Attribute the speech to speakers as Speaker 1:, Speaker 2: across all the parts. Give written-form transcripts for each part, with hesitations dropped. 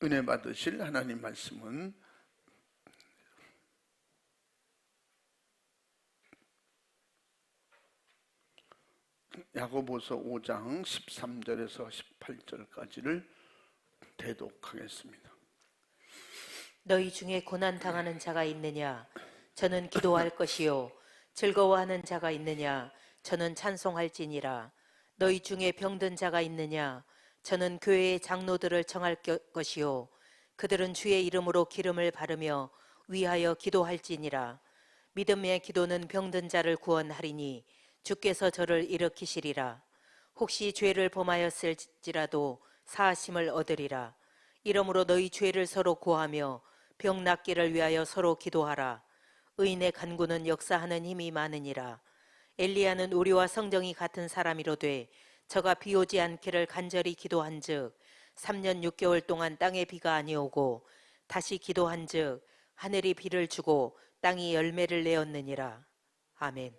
Speaker 1: 은혜 받으실 하나님 말씀은 야고보서 5장 13절에서 18절까지를 대독하겠습니다.
Speaker 2: 너희 중에 고난 당하는 자가 있느냐? 저는 기도할 것이요. 즐거워하는 자가 있느냐? 저는 찬송할지니라. 너희 중에 병든 자가 있느냐? 저는 교회의 장로들을 청할 것이요. 그들은 주의 이름으로 기름을 바르며 위하여 기도할지니라. 믿음의 기도는 병든 자를 구원하리니 주께서 저를 일으키시리라. 혹시 죄를 범하였을지라도 사하심을 얻으리라. 이러므로 너희 죄를 서로 고하며 병 낫기를 위하여 서로 기도하라. 의인의 간구는 역사하는 힘이 많으니라. 엘리야는 우리와 성정이 같은 사람이로되 저가 비 오지 않기를 간절히 기도한즉 3년 6개월 동안 땅에 비가 아니오고 다시 기도한즉 하늘이 비를 주고 땅이 열매를 내었느니라. 아멘.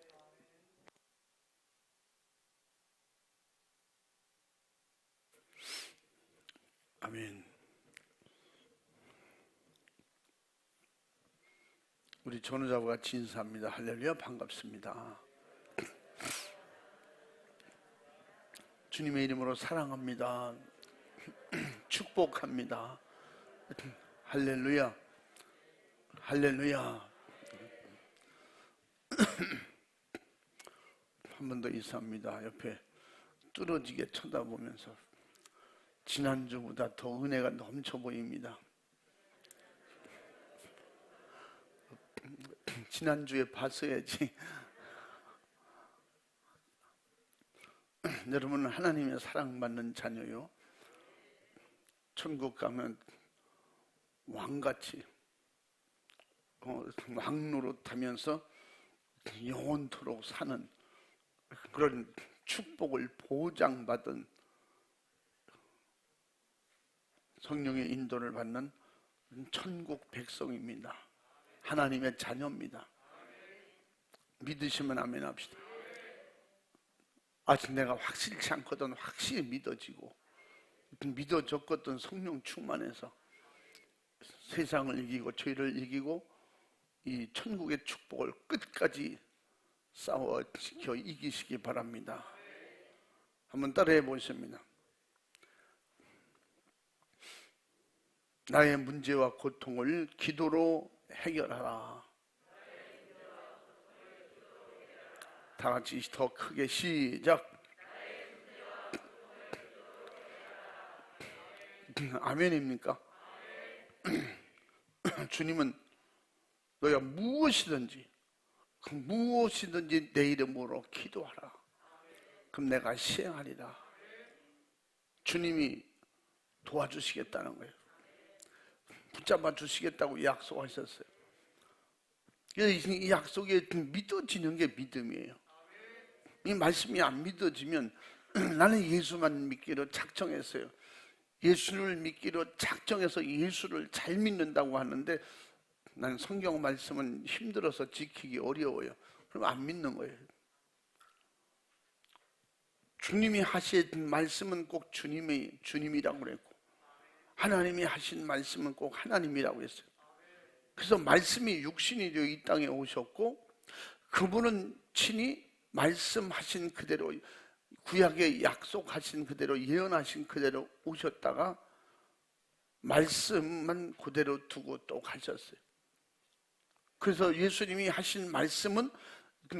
Speaker 1: 아멘. 우리 전우자부가 진사합니다. 할렐루야, 반갑습니다. 주님의 이름으로 사랑합니다. 축복합니다. 할렐루야, 할렐루야. 한 번 더 인사합니다. 옆에 뚫어지게 쳐다보면서 지난주보다 더 은혜가 넘쳐 보입니다. 지난주에 봤어야지. 여러분은 하나님의 사랑받는 자녀요. 천국 가면 왕같이 왕노릇하면서 영원토록 사는 그런 축복을 보장받은 성령의 인도를 받는 천국 백성입니다. 하나님의 자녀입니다. 믿으시면 아멘 합시다. 아직 내가 확실치 않거든 확실히 믿어지고 믿어졌거든 성령 충만해서 세상을 이기고 죄를 이기고 이 천국의 축복을 끝까지 싸워 지켜 이기시기 바랍니다. 한번 따라해 보십니다. 나의 문제와 고통을 기도로 해결하라. 다 같이 더 크게 시작. 아멘입니까? 주님은 너희가 무엇이든지 내 이름으로 기도하라. 그럼 내가 시행하리라. 주님이 도와주시겠다는 거예요. 붙잡아 주시겠다고 약속하셨어요. 그래서 이 약속에 믿어지는 게 믿음이에요. 이 말씀이 안 믿어지면 나는 예수만 믿기로 작정했어요. 예수를 믿기로 작정해서 예수를 잘 믿는다고 하는데 나는 성경 말씀은 힘들어서 지키기 어려워요. 그럼 안 믿는 거예요. 주님이 하신 말씀은 꼭 주님이라고 그랬고 하나님이 하신 말씀은 꼭 하나님이라고 했어요. 그래서 말씀이 육신이 되어 이 땅에 오셨고 그분은 친히 말씀하신 그대로 구약에 약속하신 그대로 예언하신 그대로 오셨다가 말씀만 그대로 두고 또 가셨어요. 그래서 예수님이 하신 말씀은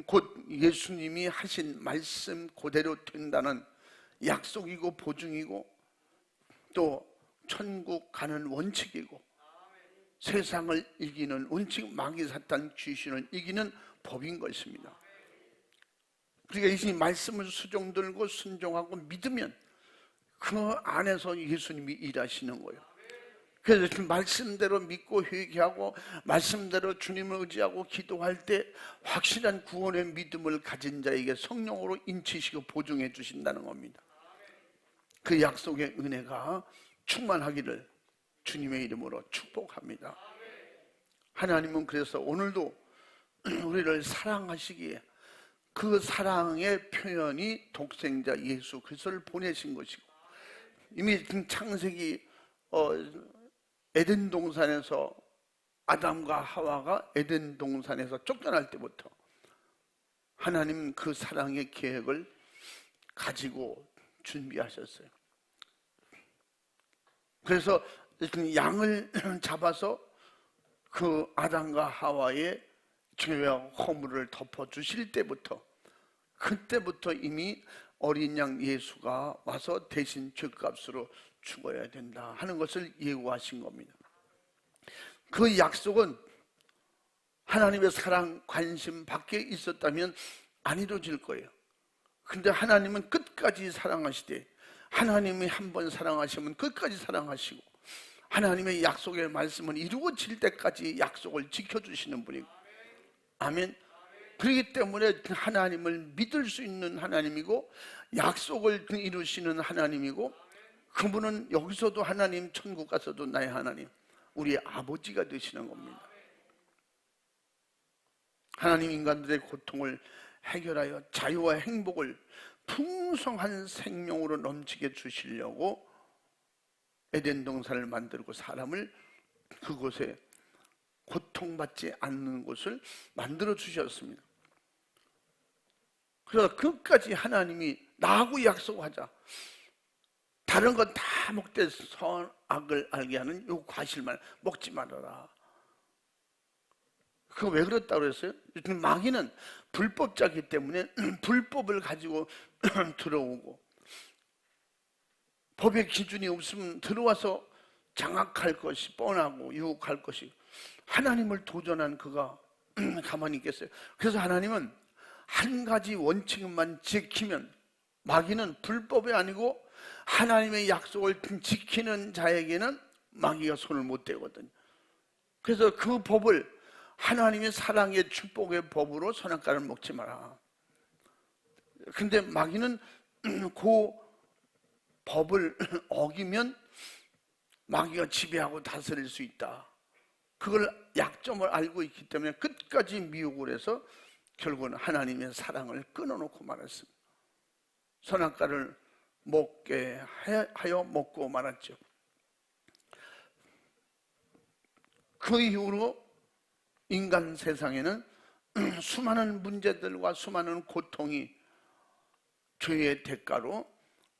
Speaker 1: 곧 예수님이 하신 말씀 그대로 된다는 약속이고 보증이고 또 천국 가는 원칙이고 세상을 이기는 원칙, 마귀 사탄 귀신을 이기는 법인 것입니다. 그러니까 이 말씀을 수종들고 순종하고 믿으면 그 안에서 예수님이 일하시는 거예요. 그래서 말씀대로 믿고 회개하고 말씀대로 주님을 의지하고 기도할 때 확실한 구원의 믿음을 가진 자에게 성령으로 인치시고 보증해 주신다는 겁니다. 그 약속의 은혜가 충만하기를 주님의 이름으로 축복합니다. 하나님은 그래서 오늘도 우리를 사랑하시기에 그 사랑의 표현이 독생자 예수 그리스도를 보내신 것이고 이미 창세기 에덴 동산에서 아담과 하와가 에덴 동산에서 쫓겨날 때부터 하나님 그 사랑의 계획을 가지고 준비하셨어요. 그래서 양을 잡아서 그 아담과 하와의 죄와 허물을 덮어주실 때부터, 그때부터 이미 어린 양 예수가 와서 대신 죄값으로 죽어야 된다 하는 것을 예고하신 겁니다. 그 약속은 하나님의 사랑, 관심 밖에 있었다면 안 이루어질 거예요. 근데 하나님은 끝까지 사랑하시되, 하나님이 한번 사랑하시면 끝까지 사랑하시고, 하나님의 약속의 말씀은 이루어질 때까지 약속을 지켜주시는 분이고, 아멘. 그렇기 때문에 하나님을 믿을 수 있는 하나님이고, 약속을 이루시는 하나님이고, 그분은 여기서도 하나님, 천국 가서도 나의 하나님, 우리의 아버지가 되시는 겁니다. 하나님 인간들의 고통을 해결하여 자유와 행복을 풍성한 생명으로 넘치게 주시려고 에덴 동산을 만들고 사람을 그곳에 고통받지 않는 곳을 만들어 주셨습니다. 그래서 끝까지 하나님이 나하고 약속하자. 다른 건 다 먹되 선악을 알게 하는 요 과실만 먹지 말아라. 그거 왜 그랬다고 그랬어요? 마귀는 불법자이기 때문에 불법을 가지고 들어오고, 법의 기준이 없으면 들어와서 장악할 것이 뻔하고 유혹할 것이, 하나님을 도전한 그가 가만히 있겠어요? 그래서 하나님은 한 가지 원칙만 지키면, 마귀는 불법이 아니고 하나님의 약속을 지키는 자에게는 마귀가 손을 못 대거든요. 그래서 그 법을 하나님의 사랑의 축복의 법으로 선악과를 먹지 마라. 근데 마귀는 그 법을 어기면 마귀가 지배하고 다스릴 수 있다. 그걸 약점을 알고 있기 때문에 끝까지 미혹을 해서 결국은 하나님의 사랑을 끊어놓고 말았습니다. 선악과를 먹게 하여 먹고 말았죠. 그 이후로 인간 세상에는 수많은 문제들과 수많은 고통이 죄의 대가로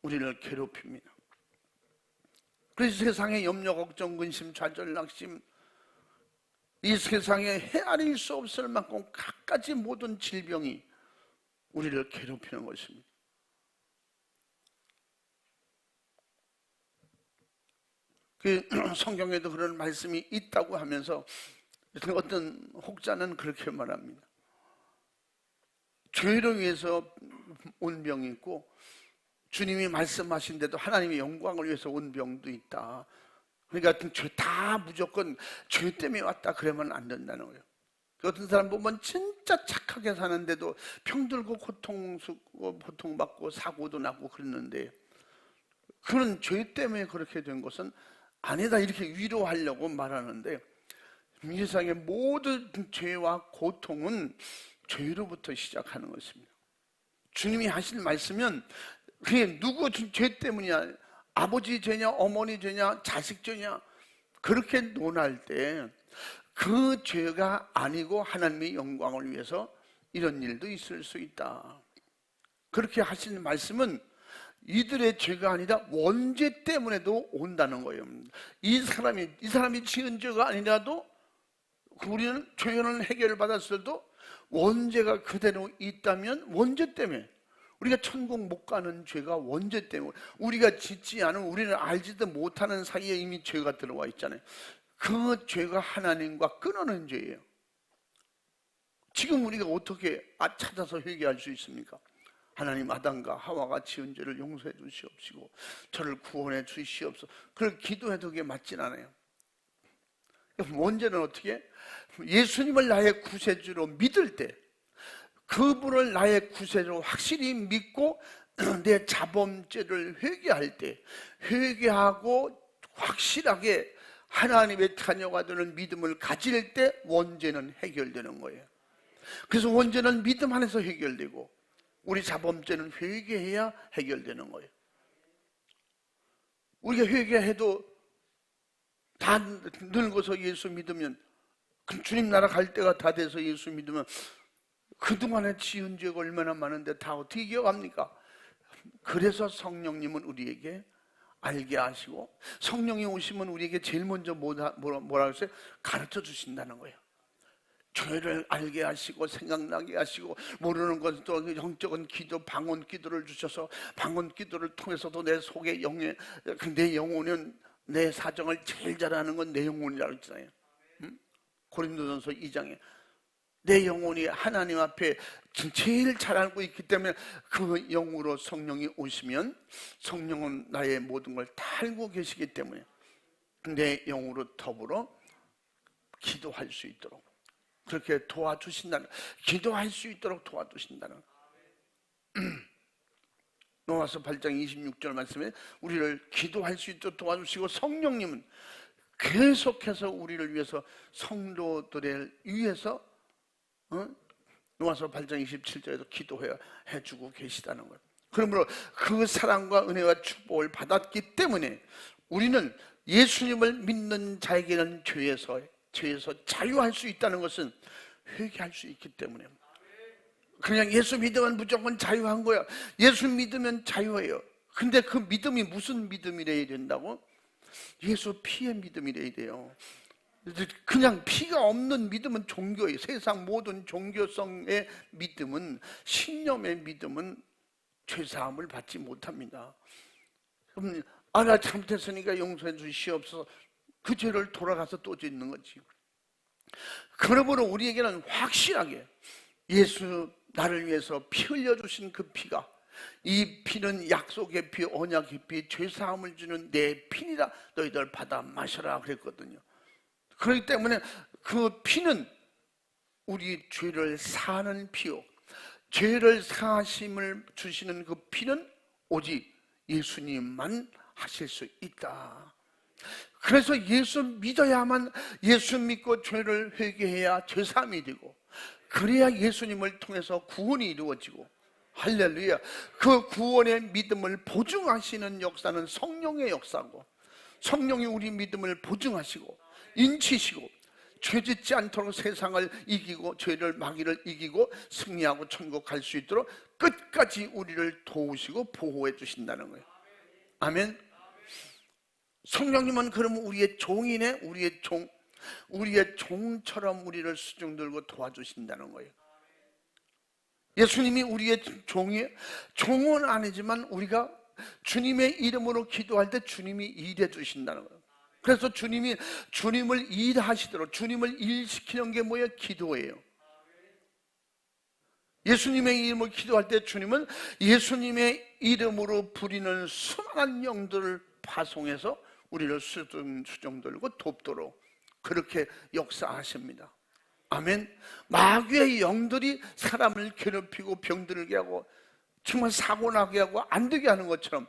Speaker 1: 우리를 괴롭힙니다. 그래서 세상의 염려, 걱정, 근심, 좌절, 낙심, 이 세상에 헤아릴 수 없을 만큼 갖가지 모든 질병이 우리를 괴롭히는 것입니다. 그 성경에도 그런 말씀이 있다고 하면서 어떤 혹자는 그렇게 말합니다. 죄로 위해서 온 병이 있고, 주님이 말씀하신데도 하나님의 영광을 위해서 온 병도 있다. 그러니까 죄 다 무조건 죄 때문에 왔다 그러면 안 된다는 거예요. 어떤 사람 보면 진짜 착하게 사는데도 병들고 고통받고 사고도 나고 그랬는데, 그는 죄 때문에 그렇게 된 것은 아니다 이렇게 위로하려고 말하는데, 이 세상의 모든 죄와 고통은 죄로부터 시작하는 것입니다. 주님이 하신 말씀은 그게 누구 죄 때문이야, 아버지 죄냐, 어머니 죄냐, 자식 죄냐, 그렇게 논할 때 그 죄가 아니고 하나님의 영광을 위해서 이런 일도 있을 수 있다. 그렇게 하신 말씀은 이들의 죄가 아니라 원죄 때문에도 온다는 거예요. 이 사람이 지은 죄가 아니라도 우리는 죄는 해결받았어도 원죄가 그대로 있다면 원죄 때문에, 우리가 천국 못 가는 죄가 원죄 때문에, 우리가 짓지 않은, 우리는 알지도 못하는 사이에 이미 죄가 들어와 있잖아요. 그 죄가 하나님과 끊어낸 죄예요. 지금 우리가 어떻게 찾아서 회개할 수 있습니까? 하나님, 아담과 하와가 지은 죄를 용서해 주시옵시고 저를 구원해 주시옵소서. 그걸 기도해도 그게 맞진 않아요. 원죄는 어떻게? 예수님을 나의 구세주로 믿을 때, 그분을 나의 구세주로 확실히 믿고 내 자범죄를 회개할 때, 회개하고 확실하게 하나님의 자녀가 되는 믿음을 가질 때 원죄는 해결되는 거예요. 그래서 원죄는 믿음 안에서 해결되고, 우리 자범죄는 회개해야 해결되는 거예요. 우리가 회개해도 다 늙어서 예수 믿으면, 그럼 주님 나라 갈 때가 다 돼서 예수 믿으면 그동안에 지은 죄가 얼마나 많은데 다 어떻게 기억합니까? 그래서 성령님은 우리에게 알게 하시고, 성령이 오시면 우리에게 제일 먼저 뭐라 했어요? 가르쳐 주신다는 거예요. 죄를 알게 하시고 생각나게 하시고, 모르는 것도 영적인 기도, 방언 기도를 주셔서 방언 기도를 통해서도 내 속에 내 영혼은, 내 사정을 제일 잘 아는 건 내 영혼이라고 했잖아요. 고린도전서 2장에 내 영혼이 하나님 앞에 제일 잘 알고 있기 때문에 그 영으로 성령이 오시면, 성령은 나의 모든 걸 다 알고 계시기 때문에 내 영으로 더불어 기도할 수 있도록 그렇게 도와주신다는, 기도할 수 있도록 도와주신다는. 로마서 8장 26절 말씀에 우리를 기도할 수 있도록 도와주시고, 성령님은 계속해서 우리를 위해서, 성도들을 위해서 로마서 8장 27절에도 기도해 주고 계시다는 거예요. 그러므로 그 사랑과 은혜와 축복을 받았기 때문에 우리는 예수님을 믿는 자에게는 죄에서 자유할 수 있다는 것은 회개할 수 있기 때문에. 그냥 예수 믿으면 무조건 자유한 거야. 예수 믿으면 자유예요. 근데 그 믿음이 무슨 믿음이래야 된다고? 예수 피의 믿음이래야 돼요. 그냥 피가 없는 믿음은 종교예요. 세상 모든 종교성의 믿음은, 신념의 믿음은 죄사함을 받지 못합니다. 그럼 나 잘못했으니까 용서해 주시옵소서, 그 죄를 돌아가서 또 짓는 거지. 그러므로 우리에게는 확실하게 예수 나를 위해서 피 흘려주신 그 피가, 이 피는 약속의 피, 언약의 피, 죄사함을 주는 내 피니라, 너희들 받아 마셔라 그랬거든요. 그렇기 때문에 그 피는 우리 죄를 사하는 피요, 죄를 사하심을 주시는 그 피는 오직 예수님만 하실 수 있다. 그래서 예수 믿어야만, 예수 믿고 죄를 회개해야 죄사함이 되고, 그래야 예수님을 통해서 구원이 이루어지고, 할렐루야. 그 구원의 믿음을 보증하시는 역사는 성령의 역사고, 성령이 우리 믿음을 보증하시고 인치시고, 죄짓지 않도록 세상을 이기고 죄를, 마귀를 이기고 승리하고 천국 갈 수 있도록 끝까지 우리를 도우시고 보호해 주신다는 거예요. 아멘. 성령님은 그러면 우리의 종이네, 우리의 종처럼 우리를 수중들고 도와주신다는 거예요. 예수님이 우리의 종이에요. 종은 아니지만 우리가 주님의 이름으로 기도할 때 주님이 일해 주신다는 거예요. 그래서 주님을 일하시도록, 주님을 일시키는 게 뭐예요? 기도예요. 예수님의 이름으로 기도할 때 주님은 예수님의 이름으로 부리는 수많은 영들을 파송해서 우리를 수종들고 돕도록 그렇게 역사하십니다. 아멘. 마귀의 영들이 사람을 괴롭히고 병들게 하고 정말 사고나게 하고 안 되게 하는 것처럼,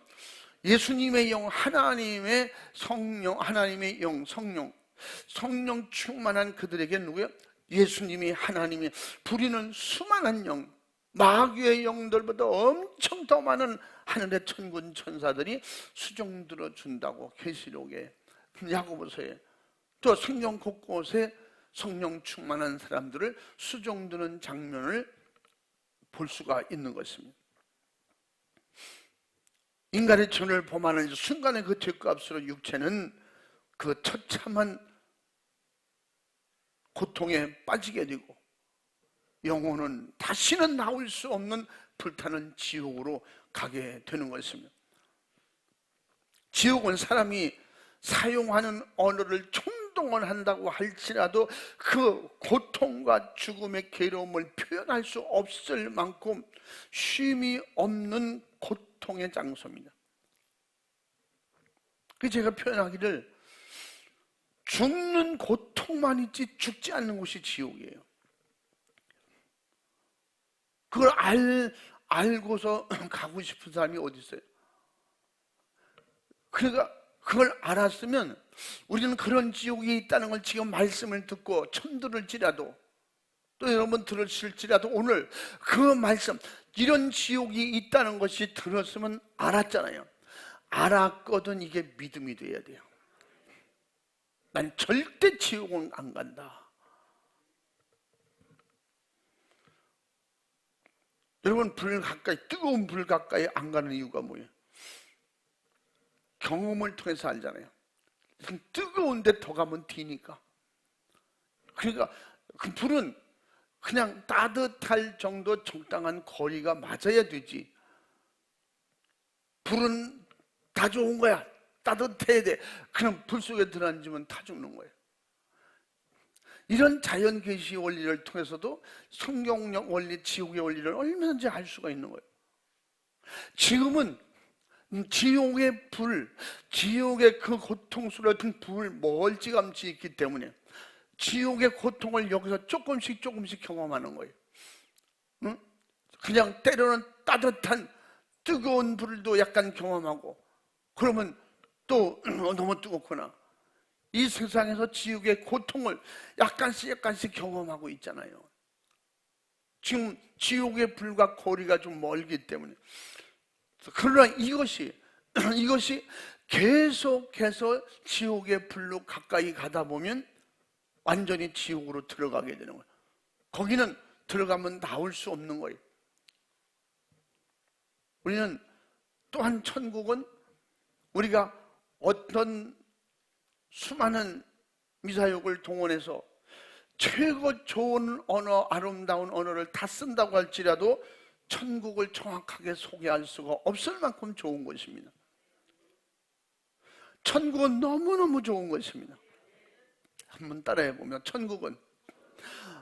Speaker 1: 예수님의 영, 하나님의 성령, 하나님의 영, 성령 충만한 그들에게 누구예요? 예수님이, 하나님이 부리는 수많은 영, 마귀의 영들보다 엄청 더 많은 하늘의 천군 천사들이 수종들어 준다고 계시록에, 야고보서에, 또 성경 곳곳에 성령 충만한 사람들을 수종드는 장면을 볼 수가 있는 것입니다. 인간의 죄를 범하는 순간에 그 죄값으로 육체는 그 처참한 고통에 빠지게 되고, 영혼은 다시는 나올 수 없는 불타는 지옥으로 가게 되는 것입니다. 지옥은 사람이 사용하는 언어를 총동원한다고 할지라도 그 고통과 죽음의 괴로움을 표현할 수 없을 만큼 쉼이 없는 고통의 장소입니다. 그래서 제가 표현하기를, 죽는 고통만 있지 죽지 않는 곳이 지옥이에요. 그걸 알고서 가고 싶은 사람이 어디 있어요? 그러니까 그걸 알았으면 우리는 그런 지옥이 있다는 걸 지금 말씀을 듣고 처음 들을지라도, 또 여러분 들으실지라도 오늘 그 말씀, 이런 지옥이 있다는 것이 들었으면 알았잖아요. 알았거든 이게 믿음이 돼야 돼요. 난 절대 지옥은 안 간다. 여러분, 불 가까이, 뜨거운 불 가까이 안 가는 이유가 뭐예요? 경험을 통해서 알잖아요. 뜨거운데 더 가면 뒤니까. 그러니까 그 불은 그냥 따뜻할 정도 적당한 거리가 맞아야 되지. 불은 다 좋은 거야. 따뜻해야 돼. 그럼 불 속에 들어앉으면 다 죽는 거예요. 이런 자연 계시 원리를 통해서도 성경적 원리, 지옥의 원리를 얼마든지 알 수가 있는 거예요. 지금은 지옥의 불, 지옥의 그 고통스러운 불 멀찌감치 있기 때문에 지옥의 고통을 여기서 조금씩 경험하는 거예요. 응? 그냥 때로는 따뜻한 뜨거운 불도 약간 경험하고, 그러면 또 너무 뜨겁구나. 이 세상에서 지옥의 고통을 약간씩 경험하고 있잖아요. 지금 지옥의 불과 거리가 좀 멀기 때문에. 그러나 이것이 계속해서 지옥의 불로 가까이 가다 보면 완전히 지옥으로 들어가게 되는 거예요. 거기는 들어가면 나올 수 없는 거예요. 우리는 또한 천국은 우리가 어떤 수많은 미사역을 동원해서 최고 좋은 언어, 아름다운 언어를 다 쓴다고 할지라도 천국을 정확하게 소개할 수가 없을 만큼 좋은 것입니다. 천국은 너무너무 좋은 것입니다. 한번 따라해 보면 천국은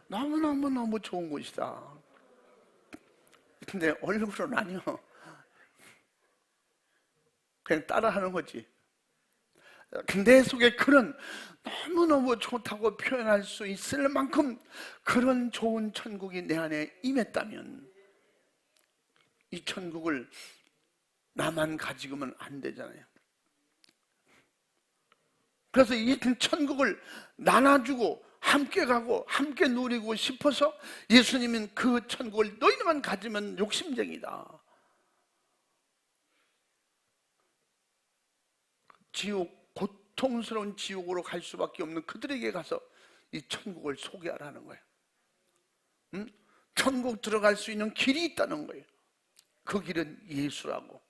Speaker 1: 너무너무 좋은 곳이다. 근데 얼굴은 아니요. 그냥 따라하는 거지. 내 속에 그런 너무너무 좋다고 표현할 수 있을 만큼 그런 좋은 천국이 내 안에 임했다면 이 천국을 나만 가지고는 안 되잖아요. 그래서 이 천국을 나눠주고 함께 가고 함께 누리고 싶어서 예수님은 그 천국을 너희만 가지면 욕심쟁이다. 지옥, 고통스러운 지옥으로 갈 수밖에 없는 그들에게 가서 이 천국을 소개하라는 거예요. 응? 천국 들어갈 수 있는 길이 있다는 거예요. 그 길은 예수라고.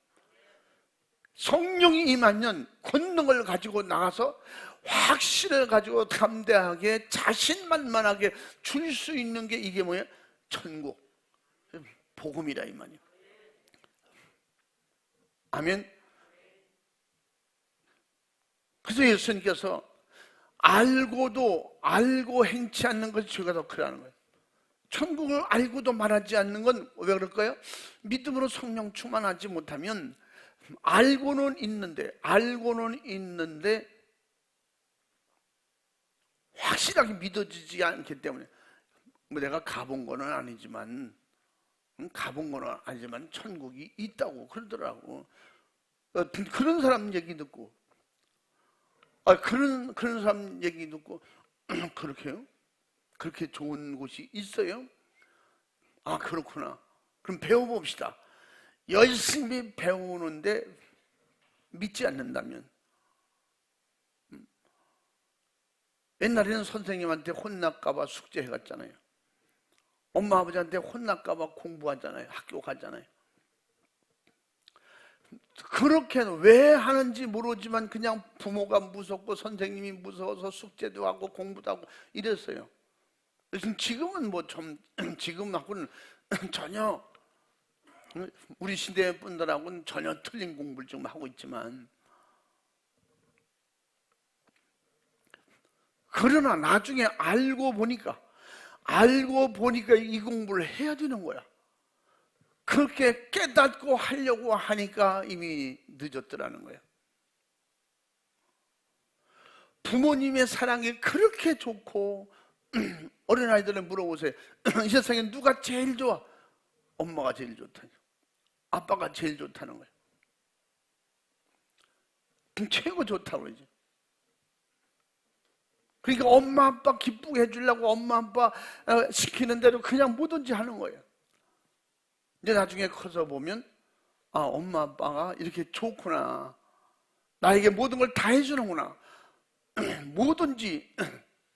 Speaker 1: 성령이 임하면 권능을 가지고 나가서 확신을 가지고 담대하게 자신만만하게 줄 수 있는 게 이게 뭐예요? 천국, 복음이라 이 말이에요. 아멘. 그래서 예수님께서 알고 행치 않는 것이 죄가 더 크다는 거예요. 천국을 알고도 말하지 않는 건 왜 그럴까요? 믿음으로 성령 충만하지 못하면 알고는 있는데 확실하게 믿어지지 않기 때문에, 내가 가본 거는 아니지만 천국이 있다고 그러더라고. 그런 사람 얘기 듣고 그런 사람 얘기 듣고 그렇게요? 그렇게 좋은 곳이 있어요? 아, 그렇구나. 그럼 배워봅시다. 열심히 배우는데 믿지 않는다면, 옛날에는 선생님한테 혼날까봐 숙제해 갔잖아요. 엄마 아버지한테 혼날까봐 공부하잖아요. 학교 가잖아요. 그렇게 왜 하는지 모르지만 그냥 부모가 무섭고 선생님이 무서워서 숙제도 하고 공부도 하고 이랬어요. 지금은 지금하고는 전혀, 우리 시대 분들하고는 전혀 틀린 공부를 좀 하고 있지만, 그러나 나중에 알고 보니까 이 공부를 해야 되는 거야. 그렇게 깨닫고 하려고 하니까 이미 늦었더라는 거예요. 부모님의 사랑이 그렇게 좋고, 어린아이들을 물어보세요. 이 세상에 누가 제일 좋아? 엄마가 제일 좋다니, 아빠가 제일 좋다는 거예요. 최고 좋다고 그러지. 그러니까 엄마 아빠 기쁘게 해주려고 엄마 아빠 시키는 대로 그냥 뭐든지 하는 거예요. 이제 나중에 커서 보면, 아, 엄마 아빠가 이렇게 좋구나, 나에게 모든 걸 다 해주는구나. 뭐든지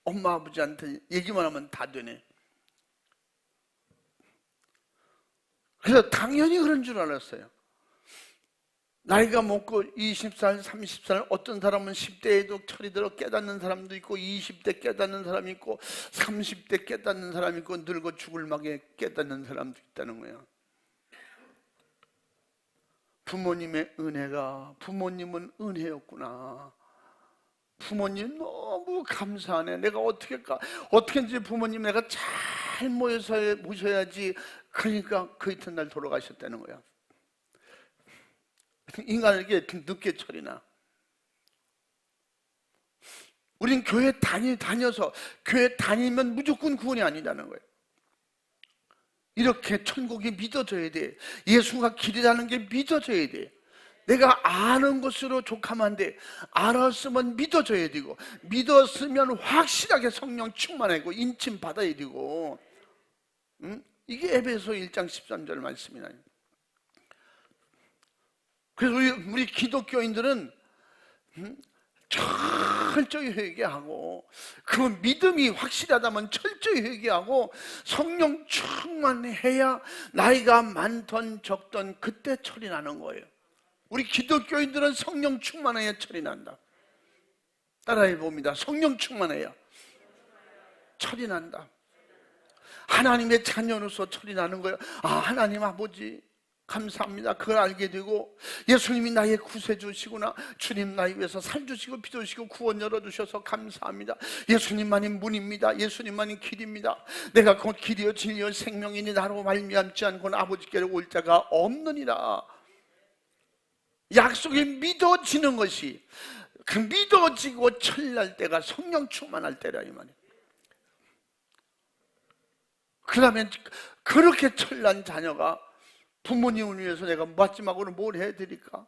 Speaker 1: 엄마 아버지한테 얘기만 하면 다 되네. 그래서 당연히 그런 줄 알았어요. 나이가 먹고 20살, 30살, 어떤 사람은 10대에도 철이 들어 깨닫는 사람도 있고 20대 깨닫는 사람이 있고 30대 깨닫는 사람이 있고 늙어 죽을 막에 깨닫는 사람도 있다는 거야. 부모님의 은혜가, 부모님은 은혜였구나. 부모님 너무 감사하네. 내가 어떻게든지 부모님 내가 잘 모셔야지. 그러니까 그 이튿날 돌아가셨다는 거야. 인간에게 늦게 철이 나. 우린 교회 다녀서 교회 다니면 무조건 구원이 아니라는 거예요. 이렇게 천국이 믿어져야 돼. 예수가 길이라는 게 믿어져야 돼. 내가 아는 것으로 족하면 안 돼. 알았으면 믿어져야 되고, 믿었으면 확실하게 성령 충만하고 인침 받아야 되고. 이게 에베소 1장 13절 말씀이나요. 그래서 우리 기독교인들은 철저히 회개하고, 그 믿음이 확실하다면 철저히 회개하고 성령 충만해야 나이가 많던 적던 그때 철이 나는 거예요. 우리 기독교인들은 성령 충만해야 철이 난다. 따라해 봅니다. 성령 충만해야 철이 난다. 하나님의 자녀로서 철이 나는 거예요. 아, 하나님 아버지 감사합니다. 그걸 알게 되고, 예수님이 나의 구세주시구나. 주님 나를 위해서 살주시고 피주시고 구원 열어주셔서 감사합니다. 예수님만이 문입니다. 예수님만이 길입니다. 내가 곧 길이요 진리요 생명이니 나로 말미암지 않고는 아버지께로 올 자가 없느니라. 약속이 믿어지는 것이, 그 믿어지고 철날 때가 성령 충만할 때라 이 말이에요. 그러면 그렇게 철난 자녀가 부모님을 위해서 내가 마지막으로 뭘 해드릴까?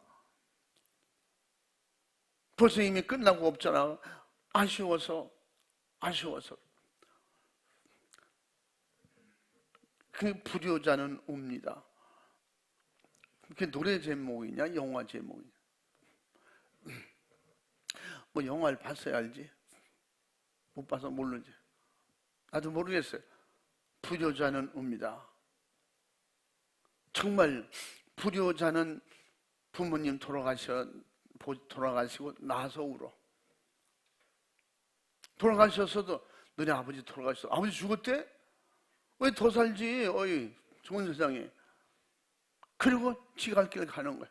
Speaker 1: 벌써 이미 끝나고 없잖아. 아쉬워서 그 불효자는 옵니다. 그게 노래 제목이냐 영화 제목이냐? 뭐 영화를 봤어야 알지, 못 봐서 모르지. 나도 모르겠어요. 불효자는 옵니다. 정말 불효자는 부모님 돌아가시고 나서 울어. 돌아가셨어도 너네 아버지 돌아가셨어. 아버지 죽었대? 왜 더 살지? 어이 좋은 세상에. 그리고 지 갈 길 가는 거야.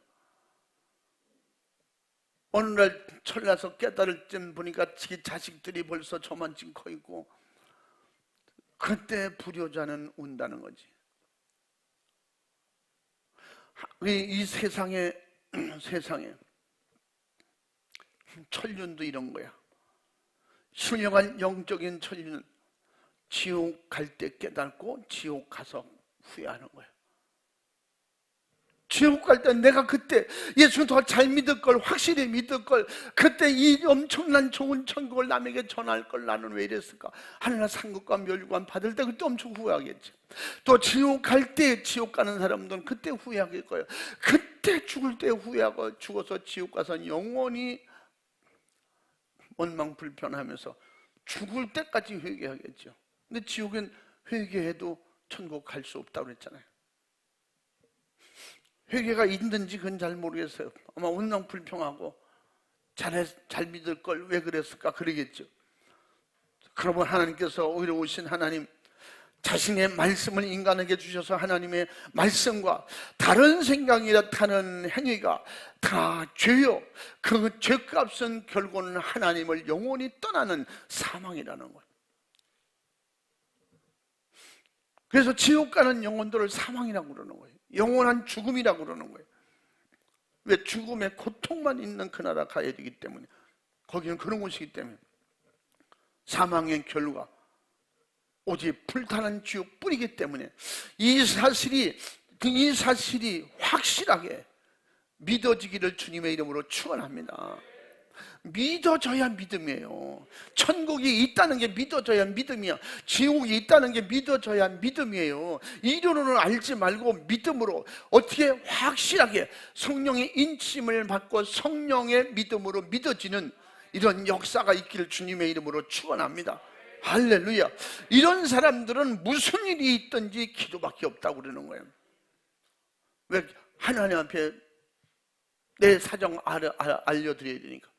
Speaker 1: 어느 날 철나서 깨달을 쯤 보니까 지 자식들이 벌써 저만큼 커 있고, 그때 불효자는 운다는 거지. 이 세상에 천륜도 이런 거야. 신령한 영적인 천륜은 지옥 갈 때 깨닫고 지옥 가서 후회하는 거야. 지옥 갈 때 내가 그때 예수 더 잘 믿을 걸, 확실히 믿을 걸, 그때 이 엄청난 좋은 천국을 남에게 전할 걸 나는 왜 이랬을까? 하늘나 상급과 멸관 받을 때 그때 엄청 후회하겠지. 또 지옥 갈 때 지옥 가는 사람들은 그때 후회하길 거예요. 그때 죽을 때 후회하고 죽어서 지옥 가서 영원히 원망 불편하면서 죽을 때까지 회개하겠죠. 근데 지옥엔 회개해도 천국 갈 수 없다고 그랬잖아요. 회개가 있는지 그건 잘 모르겠어요. 아마 원망 불평하고 잘 믿을 걸 왜 그랬을까 그러겠죠. 그러면 하나님께서 오히려 오신 하나님, 자신의 말씀을 인간에게 주셔서 하나님의 말씀과 다른 생각이라 타는 행위가 다 죄요. 그 죄값은 결국은 하나님을 영원히 떠나는 사망이라는 거예요. 그래서 지옥 가는 영혼들을 사망이라고 그러는 거예요. 영원한 죽음이라고 그러는 거예요. 왜? 죽음의 고통만 있는 그 나라 가야 되기 때문에. 거기는 그런 곳이기 때문에. 사망의 결과 오직 불타는 지옥뿐이기 때문에 이 사실이 확실하게 믿어지기를 주님의 이름으로 축원합니다. 믿어져야 믿음이에요. 천국이 있다는 게 믿어져야 믿음이야. 지옥이 있다는 게 믿어져야 믿음이에요. 이론으로 알지 말고 믿음으로, 어떻게 확실하게 성령의 인침을 받고 성령의 믿음으로 믿어지는 이런 역사가 있기를 주님의 이름으로 축원합니다. 할렐루야. 이런 사람들은 무슨 일이 있든지 기도밖에 없다고 그러는 거예요. 왜? 하나님 앞에 내 사정 알려드려야 되니까.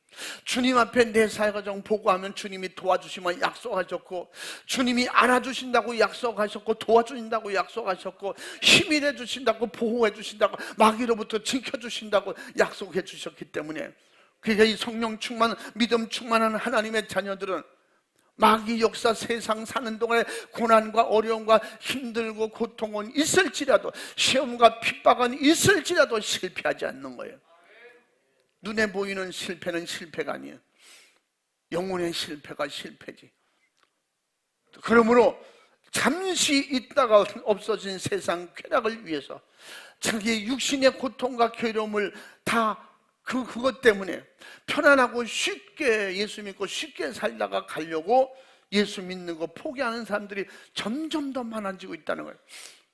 Speaker 1: 주님 앞에 내 사정 보고하면 주님이 도와주시면 약속하셨고, 주님이 알아주신다고 약속하셨고, 도와주신다고 약속하셨고, 힘이 돼주신다고, 보호해 주신다고, 마귀로부터 지켜주신다고 약속해 주셨기 때문에, 그러니까 이 성령 충만, 믿음 충만한 하나님의 자녀들은 마귀 역사 세상 사는 동안에 고난과 어려움과 힘들고 고통은 있을지라도, 시험과 핍박은 있을지라도 실패하지 않는 거예요. 눈에 보이는 실패는 실패가 아니에요. 영혼의 실패가 실패지. 그러므로 잠시 있다가 없어진 세상 쾌락을 위해서 자기의 육신의 고통과 괴로움을 다 그것 때문에 편안하고 쉽게 예수 믿고 쉽게 살다가 가려고 예수 믿는 거 포기하는 사람들이 점점 더 많아지고 있다는 거예요.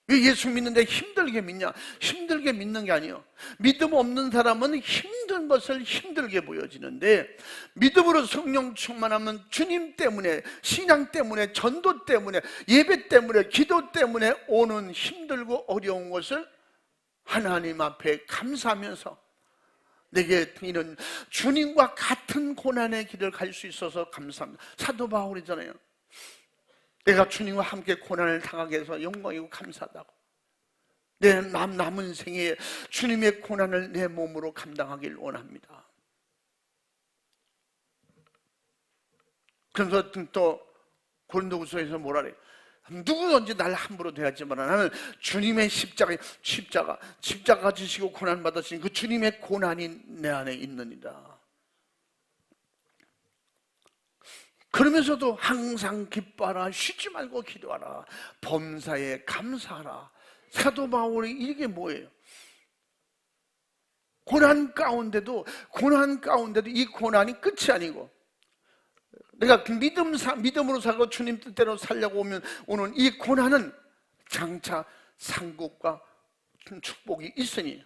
Speaker 1: 왜 예수 믿는데 힘들게 믿냐? 힘들게 믿는 게 아니에요. 믿음 없는 사람은 힘든 것을 힘들게 보여지는데, 믿음으로 성령 충만하면 주님 때문에, 신앙 때문에, 전도 때문에, 예배 때문에, 기도 때문에 오는 힘들고 어려운 것을 하나님 앞에 감사하면서 내게 이런 주님과 같은 고난의 길을 갈 수 있어서 감사합니다. 사도 바울이잖아요. 내가 주님과 함께 고난을 당하게 해서 영광이고 감사하다고. 내 남은 생에 주님의 고난을 내 몸으로 감당하길 원합니다. 그래서 또 고린도후서에서 뭐라 그래요? 누구든지 날 함부로 대하지만 나는 주님의 십자가 지시고 고난 받으신 그 주님의 고난이 내 안에 있느니라. 그러면서도 항상 기뻐하라, 쉬지 말고 기도하라, 범사에 감사하라. 사도 바울이 이게 뭐예요? 고난 가운데도 이 고난이 끝이 아니고, 내가 믿음으로 살고 주님 뜻대로 살려고 오는 이 고난은 장차 상급과 축복이 있으니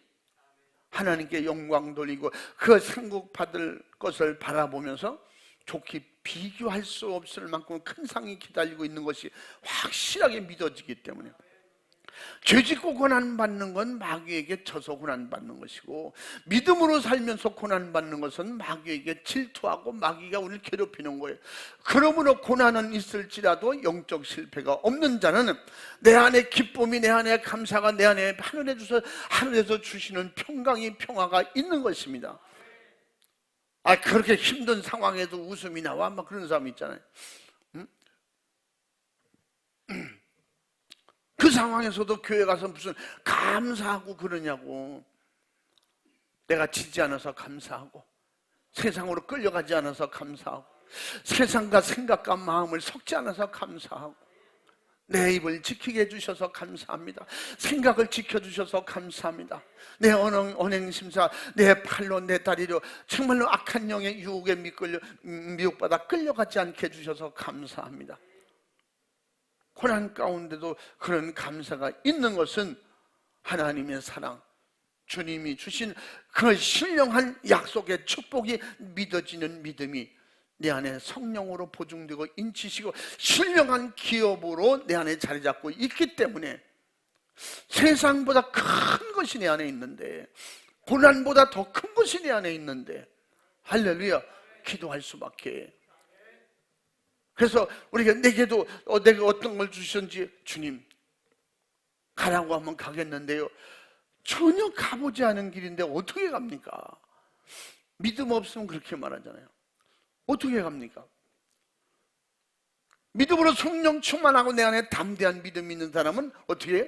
Speaker 1: 하나님께 영광 돌리고 그 상급 받을 것을 바라보면서 좋게 비교할 수 없을 만큼 큰 상이 기다리고 있는 것이 확실하게 믿어지기 때문에, 죄짓고 고난받는 건 마귀에게 져서 고난받는 것이고, 믿음으로 살면서 고난받는 것은 마귀에게 질투하고 마귀가 우리를 괴롭히는 거예요. 그러므로 고난은 있을지라도 영적 실패가 없는 자는 내 안에 기쁨이, 내 안에 감사가, 내 안에 하늘에서 주시는 평화가 있는 것입니다. 그렇게 힘든 상황에도 웃음이 나와? 막 그런 사람 있잖아요. 그 상황에서도 교회 가서 무슨 감사하고 그러냐고. 내가 지지 않아서 감사하고, 세상으로 끌려가지 않아서 감사하고, 세상과 생각과 마음을 섞지 않아서 감사하고, 내 입을 지키게 해주셔서 감사합니다. 생각을 지켜주셔서 감사합니다. 내 언행심사, 내 팔로 내 다리로 정말로 악한 영의 유혹에 미혹받아 끌려가지 않게 해주셔서 감사합니다. 고난 가운데도 그런 감사가 있는 것은 하나님의 사랑, 주님이 주신 그 신령한 약속의 축복이 믿어지는 믿음이 내 안에 성령으로 보증되고 인치시고 신령한 기업으로 내 안에 자리 잡고 있기 때문에 세상보다 큰 것이 내 안에 있는데, 고난보다 더 큰 것이 내 안에 있는데, 할렐루야, 기도할 수밖에. 그래서 우리가 내게도 내가 어떤 걸 주셨는지, 주님 가라고 하면 가겠는데요, 전혀 가보지 않은 길인데 어떻게 갑니까? 믿음 없으면 그렇게 말하잖아요. 어떻게 갑니까? 믿음으로 성령 충만하고 내 안에 담대한 믿음이 있는 사람은 어떻게 해요?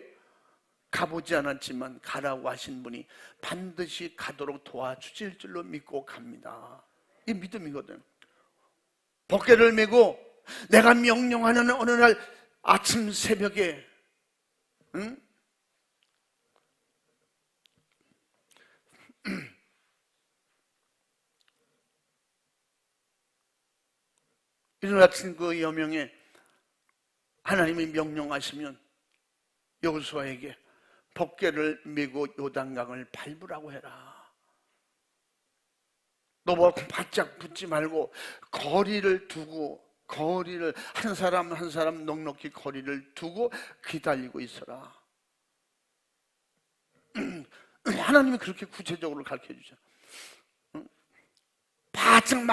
Speaker 1: 가보지 않았지만 가라고 하신 분이 반드시 가도록 도와주실 줄로 믿고 갑니다. 이 믿음이거든. 법궤를 메고 내가 명령하는 어느 날 아침 새벽에 이른 아침 그 여명에 하나님이 명령하시면 여호수아에게 법궤를 메고 요단강을 밟으라고 해라. 너보고 바짝 붙지 말고 거리를 두고, 거리를 한 사람 한 사람 넉넉히 거리를 두고 기다리고 있어라. 하나님이 그렇게 구체적으로 가르쳐 주죠. 바짝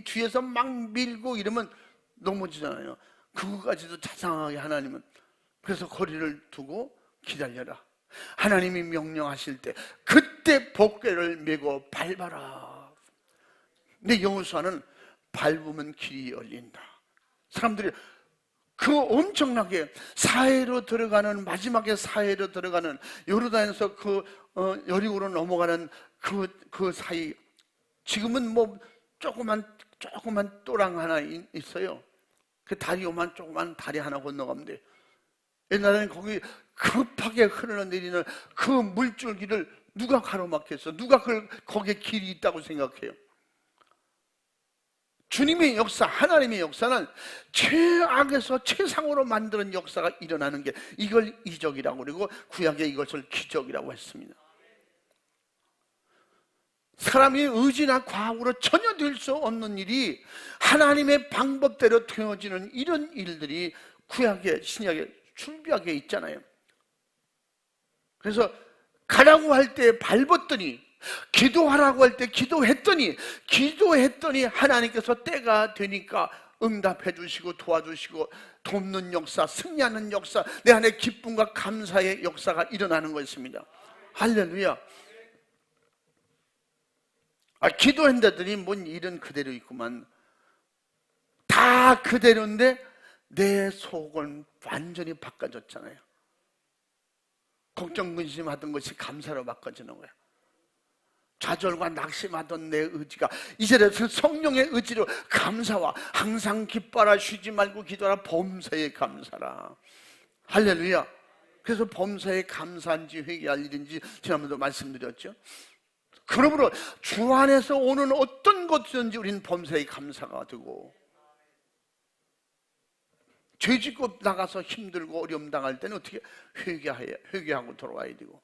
Speaker 1: 뒤에서 막 밀고 이러면 넘어지잖아요. 그거까지도 자상하게 하나님은. 그래서 거리를 두고 기다려라. 하나님이 명령하실 때 그때 복궤를 메고 밟아라. 근데 여호수아는 밟으면 길이 열린다. 사람들이 그 엄청나게 사해로 들어가는, 마지막에 사해로 들어가는, 요르단에서 여리고로 넘어가는 그 사이, 지금은 뭐 조그만 또랑 하나 있어요. 그 다리 요만 조그만 다리 하나 건너가면 돼. 옛날에는 거기 급하게 흘러내리는 그 물줄기를 누가 가로막겠어? 누가 거기에 길이 있다고 생각해요? 주님의 역사, 하나님의 역사는 최악에서 최상으로 만드는 역사가 일어나는 게, 이걸 이적이라고 그러고 구약에 이것을 기적이라고 했습니다. 사람이 의지나 과학으로 전혀 될 수 없는 일이 하나님의 방법대로 되어지는 이런 일들이 구약에, 신약에, 출애굽에 있잖아요. 그래서 가라고 할 때 밟았더니, 기도하라고 할 때 기도했더니 하나님께서 때가 되니까 응답해 주시고 도와주시고 돕는 역사, 승리하는 역사, 내 안에 기쁨과 감사의 역사가 일어나는 것입니다. 할렐루야. 기도한다더니 뭔 일은 그대로 있구만. 다 그대로인데 내 속은 완전히 바꿔졌잖아요. 걱정 근심하던 것이 감사로 바꿔지는 거야. 좌절과 낙심하던 내 의지가 이제는 성령의 의지로 감사와, 항상 기뻐라, 쉬지 말고 기도하라, 범사에 감사라. 할렐루야. 그래서 범사에 감사한지 회개할 일인지 지난번에도 말씀드렸죠. 그러므로 주 안에서 오는 어떤 것이든지 우리는 범사에 감사가 되고, 죄짓고 나가서 힘들고 어려움 당할 때는 어떻게 회개하고 돌아와야 되고,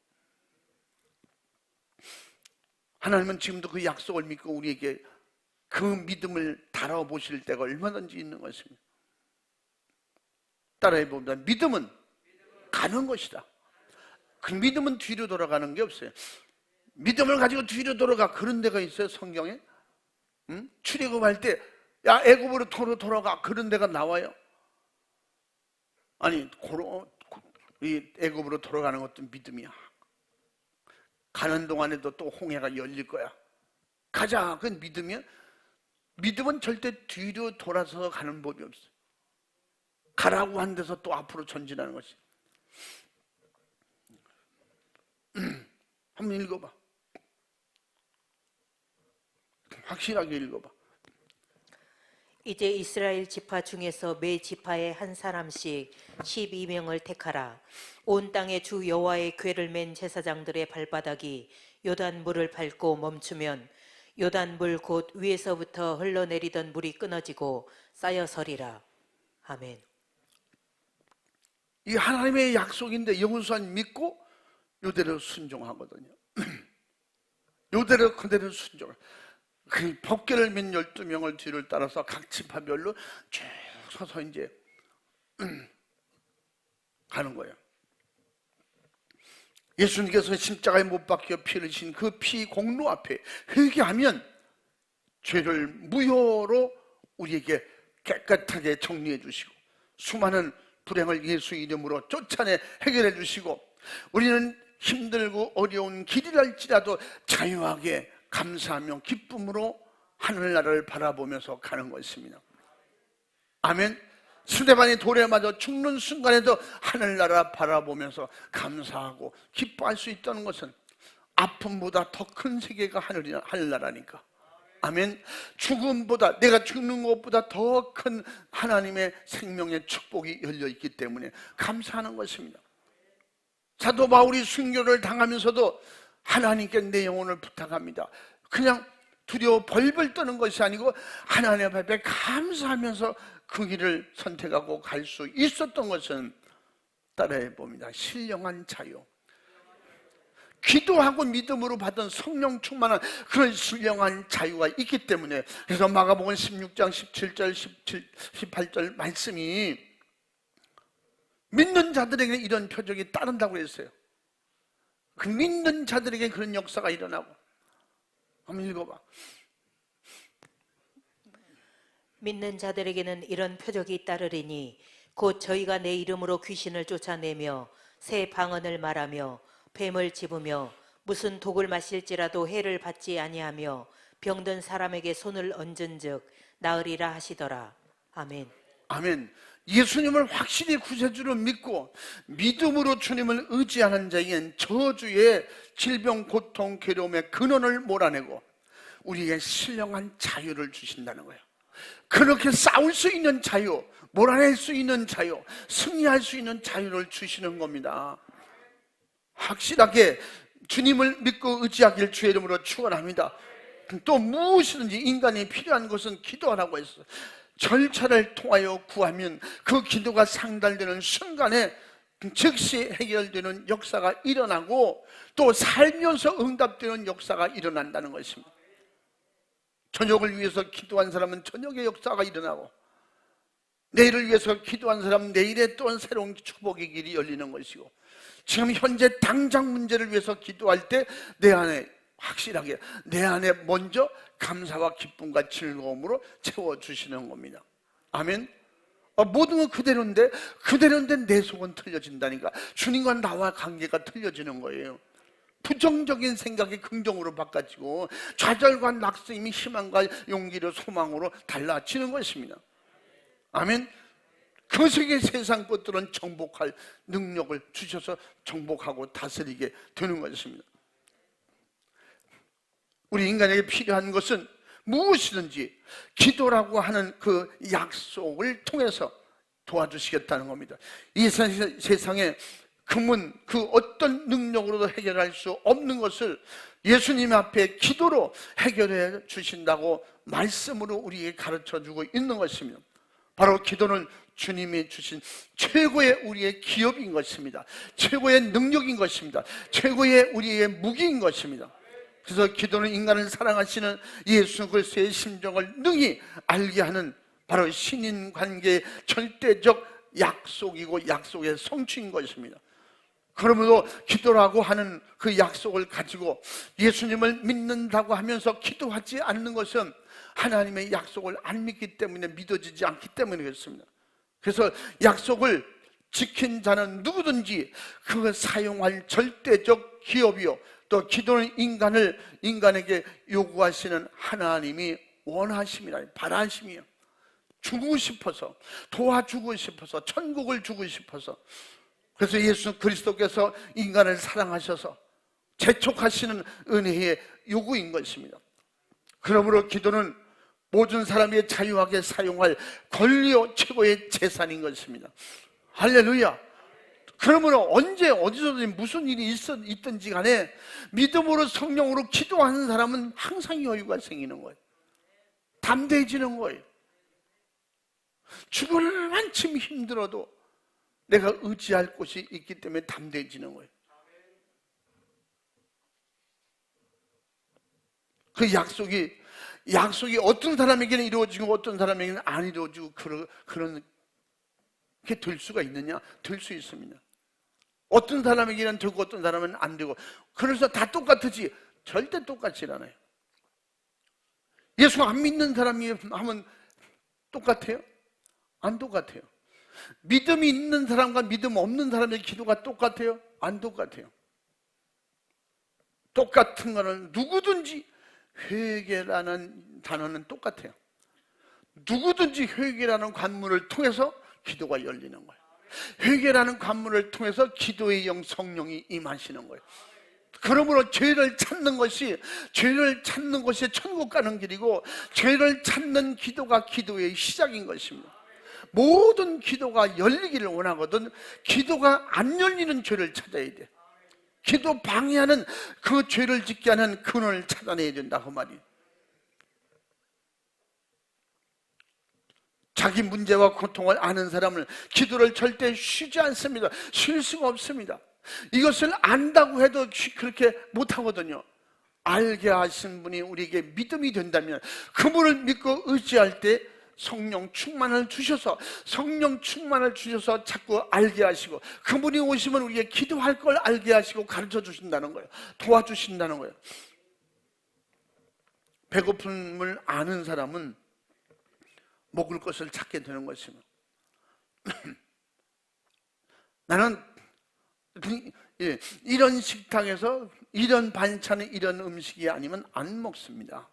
Speaker 1: 하나님은 지금도 그 약속을 믿고 우리에게 그 믿음을 달아보실 때가 얼마든지 있는 것입니다. 따라해봅니다. 믿음은 가는 것이다. 그 믿음은 뒤로 돌아가는 게 없어요. 믿음을 가지고 뒤로 돌아가, 그런 데가 있어요 성경에? 출애굽할 때 야 애굽으로 돌아가, 그런 데가 나와요? 아니, 이 애굽으로 돌아가는 것도 믿음이야. 가는 동안에도 또 홍해가 열릴 거야. 가자. 그건 믿음이야? 믿음은 절대 뒤로 돌아서 가는 법이 없어요. 가라고 한 데서 또 앞으로 전진하는 것이. 한번 읽어봐. 확실하게 읽어봐.
Speaker 2: 이제 이스라엘 지파 중에서 매 지파에 한 사람씩 12명을 택하라. 온 땅에 주 여호와의 궤를 맨 제사장들의 발바닥이 요단 물을 밟고 멈추면 요단 물 곧 위에서부터 흘러내리던 물이 끊어지고 쌓여 서리라. 아멘.
Speaker 1: 이 하나님의 약속인데 여호수아는 믿고 요대로 순종하거든요. 요대로 그대로 순종. 그 법궤를 맨 12명을 뒤를 따라서 각 지파별로 쭉 서서 이제 가는 거예요. 예수님께서 십자가에 못 박혀 피 흘리신 그 피 공로 앞에 회개하면 죄를 무효로 우리에게 깨끗하게 정리해 주시고, 수많은 불행을 예수 이름으로 쫓아내 해결해 주시고, 우리는 힘들고 어려운 길이랄지라도 자유하게 감사하며 기쁨으로 하늘나라를 바라보면서 가는 것입니다. 아멘. 스데반이 돌에 맞아 죽는 순간에도 하늘나라 바라보면서 감사하고 기뻐할 수 있다는 것은 아픔보다 더 큰 세계가 하늘나라니까. 아멘. 죽음보다, 내가 죽는 것보다 더 큰 하나님의 생명의 축복이 열려있기 때문에 감사하는 것입니다. 사도 바울이 순교를 당하면서도 하나님께 내 영혼을 부탁합니다. 그냥 두려워 벌벌 떠는 것이 아니고 하나님 앞에 감사하면서 그 길을 선택하고 갈 수 있었던 것은, 따라해 봅니다, 신령한 자유. 기도하고 믿음으로 받은 성령 충만한 그런 신령한 자유가 있기 때문에, 그래서 마가복음 16장 17절 18절 말씀이 믿는 자들에게 이런 표적이 따른다고 했어요. 그 믿는 자들에게 그런 역사가 일어나고. 한번 읽어봐.
Speaker 2: 믿는 자들에게는 이런 표적이 따르리니 곧 저희가 내 이름으로 귀신을 쫓아내며 새 방언을 말하며 뱀을 집으며 무슨 독을 마실지라도 해를 받지 아니하며 병든 사람에게 손을 얹은즉 나으리라 하시더라. 아멘.
Speaker 1: 아멘. 예수님을 확실히 구세주로 믿고 믿음으로 주님을 의지하는 자에겐 저주의 질병, 고통, 괴로움의 근원을 몰아내고 우리에게 신령한 자유를 주신다는 거예요. 그렇게 싸울 수 있는 자유, 몰아낼 수 있는 자유, 승리할 수 있는 자유를 주시는 겁니다. 확실하게 주님을 믿고 의지하길 주의 이름으로 축원합니다. 또 무엇이든지 인간이 필요한 것은 기도하라고 했어요. 절차를 통하여 구하면 그 기도가 상달되는 순간에 즉시 해결되는 역사가 일어나고 또 살면서 응답되는 역사가 일어난다는 것입니다. 저녁을 위해서 기도한 사람은 저녁의 역사가 일어나고 내일을 위해서 기도한 사람은 내일의 또 새로운 축복의 길이 열리는 것이고 지금 현재 당장 문제를 위해서 기도할 때 내 안에 확실하게 내 안에 먼저 감사와 기쁨과 즐거움으로 채워주시는 겁니다. 아멘. 모든 건 그대로인데 내 속은 틀려진다니까. 주님과 나와 관계가 틀려지는 거예요. 부정적인 생각이 긍정으로 바꿔지고 좌절과 낙심이 희망과 용기로 소망으로 달라지는 것입니다. 아멘. 그 세상 것들은 정복할 능력을 주셔서 정복하고 다스리게 되는 것입니다. 우리 인간에게 필요한 것은 무엇이든지 기도라고 하는 그 약속을 통해서 도와주시겠다는 겁니다. 이 세상에 그 어떤 능력으로도 해결할 수 없는 것을 예수님 앞에 기도로 해결해 주신다고 말씀으로 우리에게 가르쳐주고 있는 것입니다. 바로 기도는 주님이 주신 최고의 우리의 기업인 것입니다. 최고의 능력인 것입니다. 최고의 우리의 무기인 것입니다. 그래서 기도는 인간을 사랑하시는 예수 그리스도의 심정을 능히 알게 하는 바로 신인관계의 절대적 약속이고 약속의 성취인 것입니다. 그러므로 기도라고 하는 그 약속을 가지고 예수님을 믿는다고 하면서 기도하지 않는 것은 하나님의 약속을 안 믿기 때문에 믿어지지 않기 때문에 그렇습니다. 그래서 약속을 지킨 자는 누구든지 그 사용할 절대적 기업이요 또 기도는 인간에게 요구하시는 하나님이 원하심이라 바라심이요. 주고 싶어서 도와주고 싶어서 천국을 주고 싶어서 그래서 예수 그리스도께서 인간을 사랑하셔서 재촉하시는 은혜의 요구인 것입니다. 그러므로 기도는 모든 사람이 자유하게 사용할 권리요 최고의 재산인 것입니다. 할렐루야. 그러므로 언제 어디서든지 무슨 일이 있든지 간에 믿음으로 성령으로 기도하는 사람은 항상 여유가 생기는 거예요. 담대해지는 거예요. 죽을 만큼 힘들어도 내가 의지할 곳이 있기 때문에 담대해지는 거예요. 그 약속이 어떤 사람에게는 이루어지고 어떤 사람에게는 안 이루어지고 그런 게 될 수가 있느냐? 될 수 있습니다. 어떤 사람에게는 되고 어떤 사람은 안 되고 그래서 다 똑같지 절대 똑같지 않아요. 예수 안 믿는 사람이 하면 똑같아요? 안 똑같아요. 믿음이 있는 사람과 믿음 없는 사람의 기도가 똑같아요? 안 똑같아요. 똑같은 거는 누구든지 회개라는 단어는 똑같아요. 누구든지 회개라는 관문을 통해서 기도가 열리는 거예요. 회개라는 관문을 통해서 기도의 영 성령이 임하시는 거예요. 그러므로 죄를 찾는 것이 천국 가는 길이고 죄를 찾는 기도가 기도의 시작인 것입니다. 모든 기도가 열리기를 원하거든 기도가 안 열리는 죄를 찾아야 돼. 기도 방해하는 그 죄를 짓게 하는 근원을 찾아내야 된다 그 말이에요. 자기 문제와 고통을 아는 사람은 기도를 절대 쉬지 않습니다. 쉴 수가 없습니다. 이것을 안다고 해도 그렇게 못하거든요. 알게 하신 분이 우리에게 믿음이 된다면, 그분을 믿고 의지할 때 성령 충만을 주셔서 자꾸 알게 하시고, 그분이 오시면 우리에게 기도할 걸 알게 하시고 가르쳐 주신다는 거예요. 도와주신다는 거예요. 배고픔을 아는 사람은 먹을 것을 찾게 되는 것입니다. 나는 이런 식당에서 이런 반찬에 이런 음식이 아니면 안 먹습니다.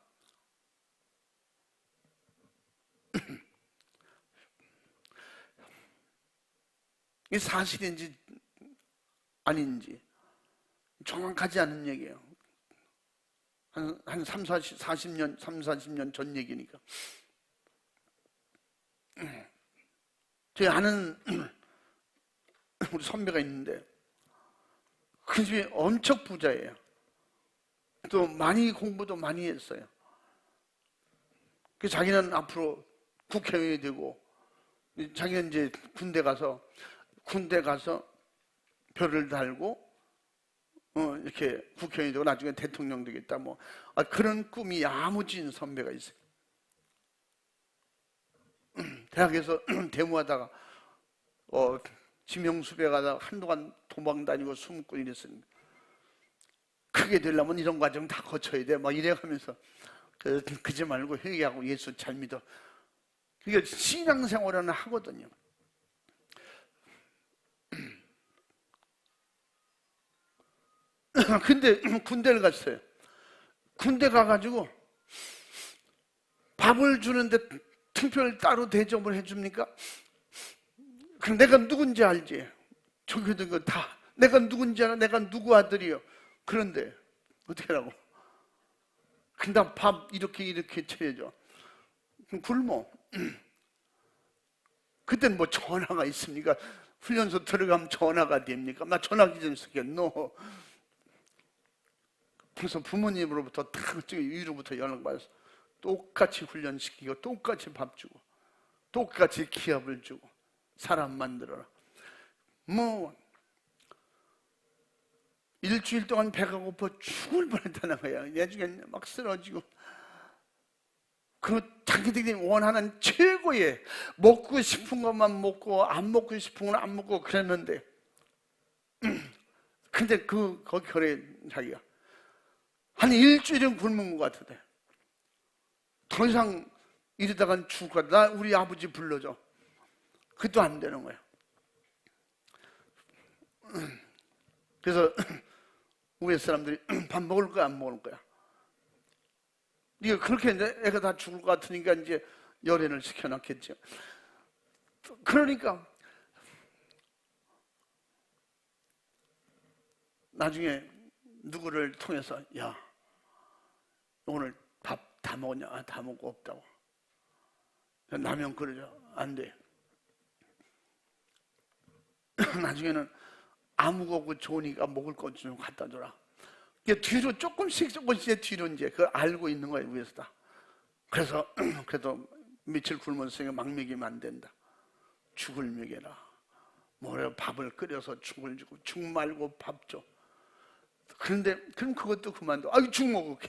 Speaker 1: 이게 사실인지 아닌지 정확하지 않은 얘기예요. 한 40년 전 얘기니까. 저희 아는 우리 선배가 있는데 그 집이 엄청 부자예요. 또 공부도 많이 했어요. 그래서 자기는 앞으로 국회의원이 되고, 자기는 이제 군대 가서 별을 달고 이렇게 국회의원이 되고 나중에 대통령 되겠다, 그런 꿈이 야무진 선배가 있어요. 대학에서 대무하다가 지명수배 가다가 한동안 도망 다니고 숨고 이랬습니다. 크게 되려면 이런 과정 다 거쳐야 돼, 이래가면서 그지 말고 회개하고 예수 잘 믿어. 그게 신앙생활은 하거든요. 근데 군대를 갔어요. 군대 가가지고 밥을 주는데 특별 따로 대접을 해줍니까? 그럼 내가 누군지 알지? 저기도 다 내가 누군지 알아. 내가 누구 아들이요. 그런데 어떻게 하라고? 근데 밥 이렇게 차려줘. 그럼 굶어. 그때는 전화가 있습니까? 훈련소 들어가면 전화가 됩니까? 나 전화기 좀 쓰겠노. 그래서 부모님으로부터 다 위로부터 연락받아서 똑같이 훈련시키고, 똑같이 밥 주고, 똑같이 기합을 주고, 사람 만들어라. 일주일 동안 배가 고파 죽을 뻔했다는 거야. 나중에 막 쓰러지고. 자기들이 원하는 최고의, 먹고 싶은 것만 먹고 안 먹고 싶은 건 안 먹고 그랬는데, 근데 거기 그래, 자기가 한 일주일은 굶은 것 같은데 더 이상 이러다간 죽을 것 같아. 나 우리 아버지 불러줘. 그것도 안 되는 거야. 그래서 우리 사람들이 밥 먹을 거야 안 먹을 거야? 이게 그렇게 이제 애가 다 죽을 것 같으니까 이제 열애를 시켜놨겠죠. 그러니까 나중에 누구를 통해서, 야, 오늘 밥 다 먹었냐? 다 먹고 없다고. 라면 끓여줘. 안 돼. 나중에는 아무거고 좋으니까 먹을 것 좀 갖다 줘라. 뒤로 조금씩 뒤로 이제 그걸 알고 있는 거예요, 위에서 다. 그래서 그래도 며칠 굶었으니까 막 먹이면 안 된다. 죽을 먹여라. 밥을 끓여서 죽을 주고, 죽 말고 밥 줘. 그런데 그럼 그것도 그만둬. 죽 먹을게.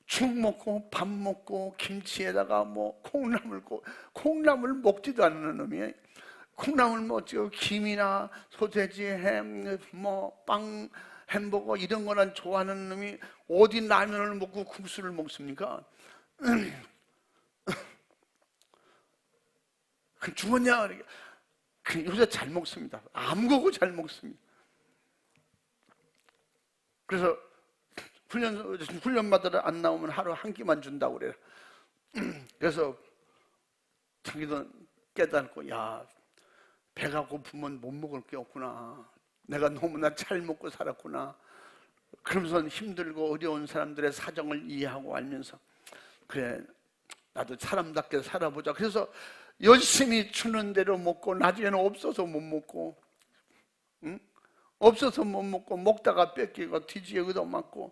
Speaker 1: 죽 먹고 밥 먹고 김치에다가 콩나물 먹지도 않는 놈이 콩나물 먹지도, 김이나 소세지, 햄, 빵, 햄버거 이런 거는 좋아하는 놈이 어디 라면을 먹고 국수를 먹습니까? 죽었냐? 요새 잘 먹습니다. 아무거고 잘 먹습니다. 그래서 훈련마다 안 나오면 하루 한 끼만 준다고 그래요. 그래서 자기도 깨닫고, 야, 배가 고프면 못 먹을 게 없구나. 내가 너무나 잘 먹고 살았구나. 그러면서 힘들고 어려운 사람들의 사정을 이해하고 알면서, 그래, 나도 사람답게 살아보자. 그래서 열심히 주는 대로 먹고, 나중에는 없어서 못 먹고, 없어서 못 먹고, 먹다가 뺏기고 뒤지게 얻어맞고.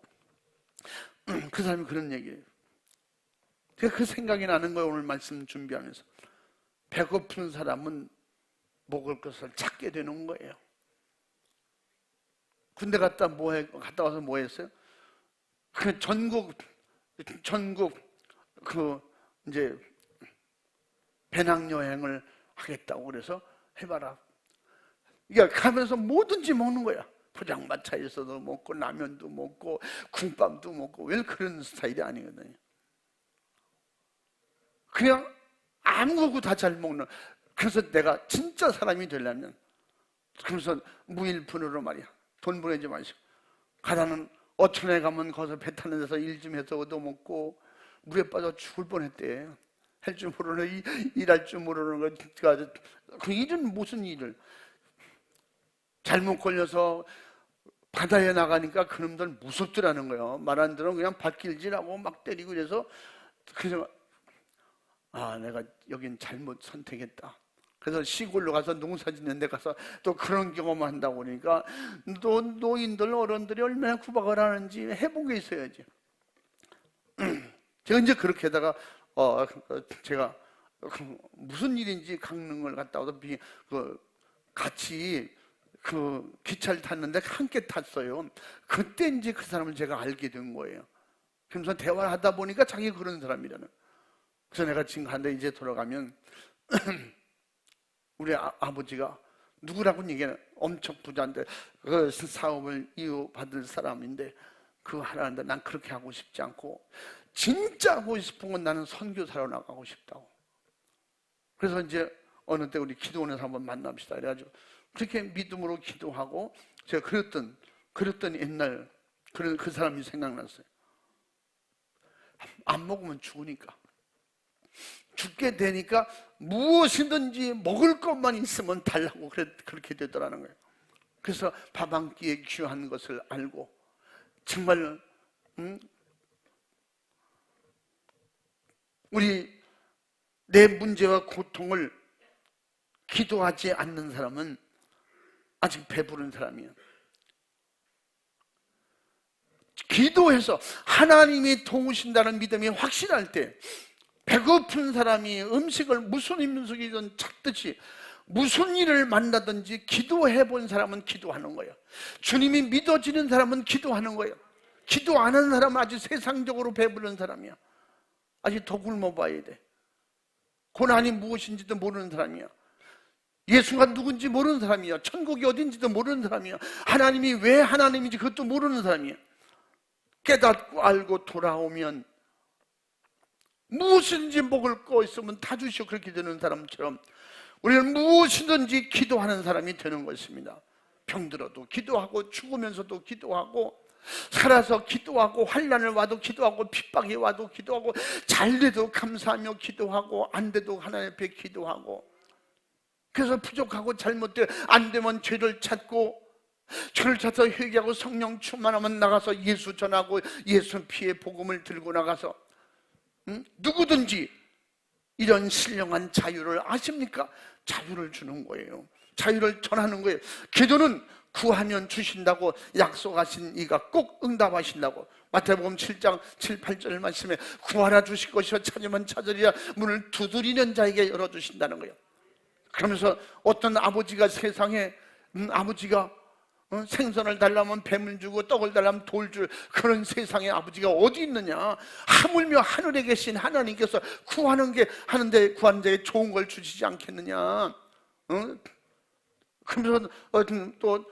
Speaker 1: 그 사람이 그런 얘기예요. 제가 그 생각이 나는 거예요, 오늘 말씀 준비하면서. 배고픈 사람은 먹을 것을 찾게 되는 거예요. 군대 갔다 와서 뭐 했어요? 그 전국 그 이제 배낭여행을 하겠다고 그래서 해봐라. 그러니까 가면서 뭐든지 먹는 거야. 포장마차에서도 먹고 라면도 먹고 국밥도 먹고. 왜 그런 스타일이 아니거든요. 그냥 아무거나 다 잘 먹는. 그래서 내가 진짜 사람이 되려면, 그래서 무일푼으로 말이야, 돈 보내지 마시고 가다는 어촌에 가면 거기서 배 타는 데서 일 좀 해서 얻어먹고, 물에 빠져 죽을 뻔했대. 할 줄 모르는, 일할 줄 모르는 거. 그 일은 무슨 일을, 잘못 걸려서 바다에 나가니까 그놈들 무섭더라는 거예요. 말 안 들으면 그냥 발길질하고 막 때리고. 그래서 내가 여긴 잘못 선택했다. 그래서 시골로 가서 농사 짓는 데 가서 또 그런 경험을 한다고 그러니까, 또 노인들 어른들이 얼마나 구박을 하는지 해본 게 있어야지. 제가 이제 그렇게 하다가 제가 무슨 일인지 강릉을 갔다 와서 같이 그 기차를 탔는데 함께 탔어요. 그때 이제 그 사람을 제가 알게 된 거예요. 그러면서 대화를 하다 보니까 자기 그런 사람이라는. 그래서 내가 지금 한데 이제 돌아가면 우리 아버지가 누구라고 얘기하는, 엄청 부자인데 그 사업을 이어받을 사람인데 그거 하라는데 난 그렇게 하고 싶지 않고, 진짜 하고 싶은 건 나는 선교사로 나가고 싶다고. 그래서 이제 어느 때 우리 기도원에서 한번 만납시다 그래가지고 그렇게 믿음으로 기도하고, 제가 그랬던 옛날 그 사람이 생각났어요. 안 먹으면 죽으니까, 죽게 되니까 무엇이든지 먹을 것만 있으면 달라고 그렇게 되더라는 거예요. 그래서 밥 한 끼에 귀한 것을 알고, 정말 내 문제와 고통을 기도하지 않는 사람은 아직 배부른 사람이에요. 기도해서 하나님이 도우신다는 믿음이 확실할 때, 배고픈 사람이 음식을 무슨 음식이든 찾듯이 무슨 일을 만나든지 기도해 본 사람은 기도하는 거예요. 주님이 믿어지는 사람은 기도하는 거예요. 기도 안 하는 사람은 아직 세상적으로 배부른 사람이야. 아직 더 굶어봐야 돼. 고난이 무엇인지도 모르는 사람이야. 예수가 누군지 모르는 사람이야. 천국이 어딘지도 모르는 사람이야. 하나님이 왜 하나님인지 그것도 모르는 사람이야. 깨닫고 알고 돌아오면 무엇이든지 먹을 거 있으면 다 주시오, 그렇게 되는 사람처럼 우리는 무엇이든지 기도하는 사람이 되는 것입니다. 병들어도 기도하고, 죽으면서도 기도하고, 살아서 기도하고, 환난을 와도 기도하고, 핍박이 와도 기도하고, 잘 돼도 감사하며 기도하고, 안 돼도 하나님 앞에 기도하고. 그래서 부족하고 잘못돼 안 되면 죄를 찾고, 죄를 찾아서 회개하고 성령 충만하면 나가서 예수 전하고, 예수 피의 복음을 들고 나가서 누구든지 이런 신령한 자유를 아십니까? 자유를 주는 거예요. 자유를 전하는 거예요. 기도는 구하면 주신다고 약속하신 이가 꼭 응답하신다고. 마태복음 7장 7, 8절 말씀에 구하라 주실 것이요 찾으면 찾으리라 문을 두드리는 자에게 열어주신다는 거예요. 그러면서 어떤 아버지가 세상에 아버지가 생선을 달라면 뱀을 주고 떡을 달라면 돌 줄 그런 세상에 아버지가 어디 있느냐. 하물며 하늘에 계신 하나님께서 구하는 게 하는데 구하는 자에게 좋은 걸 주시지 않겠느냐. 그러면서 또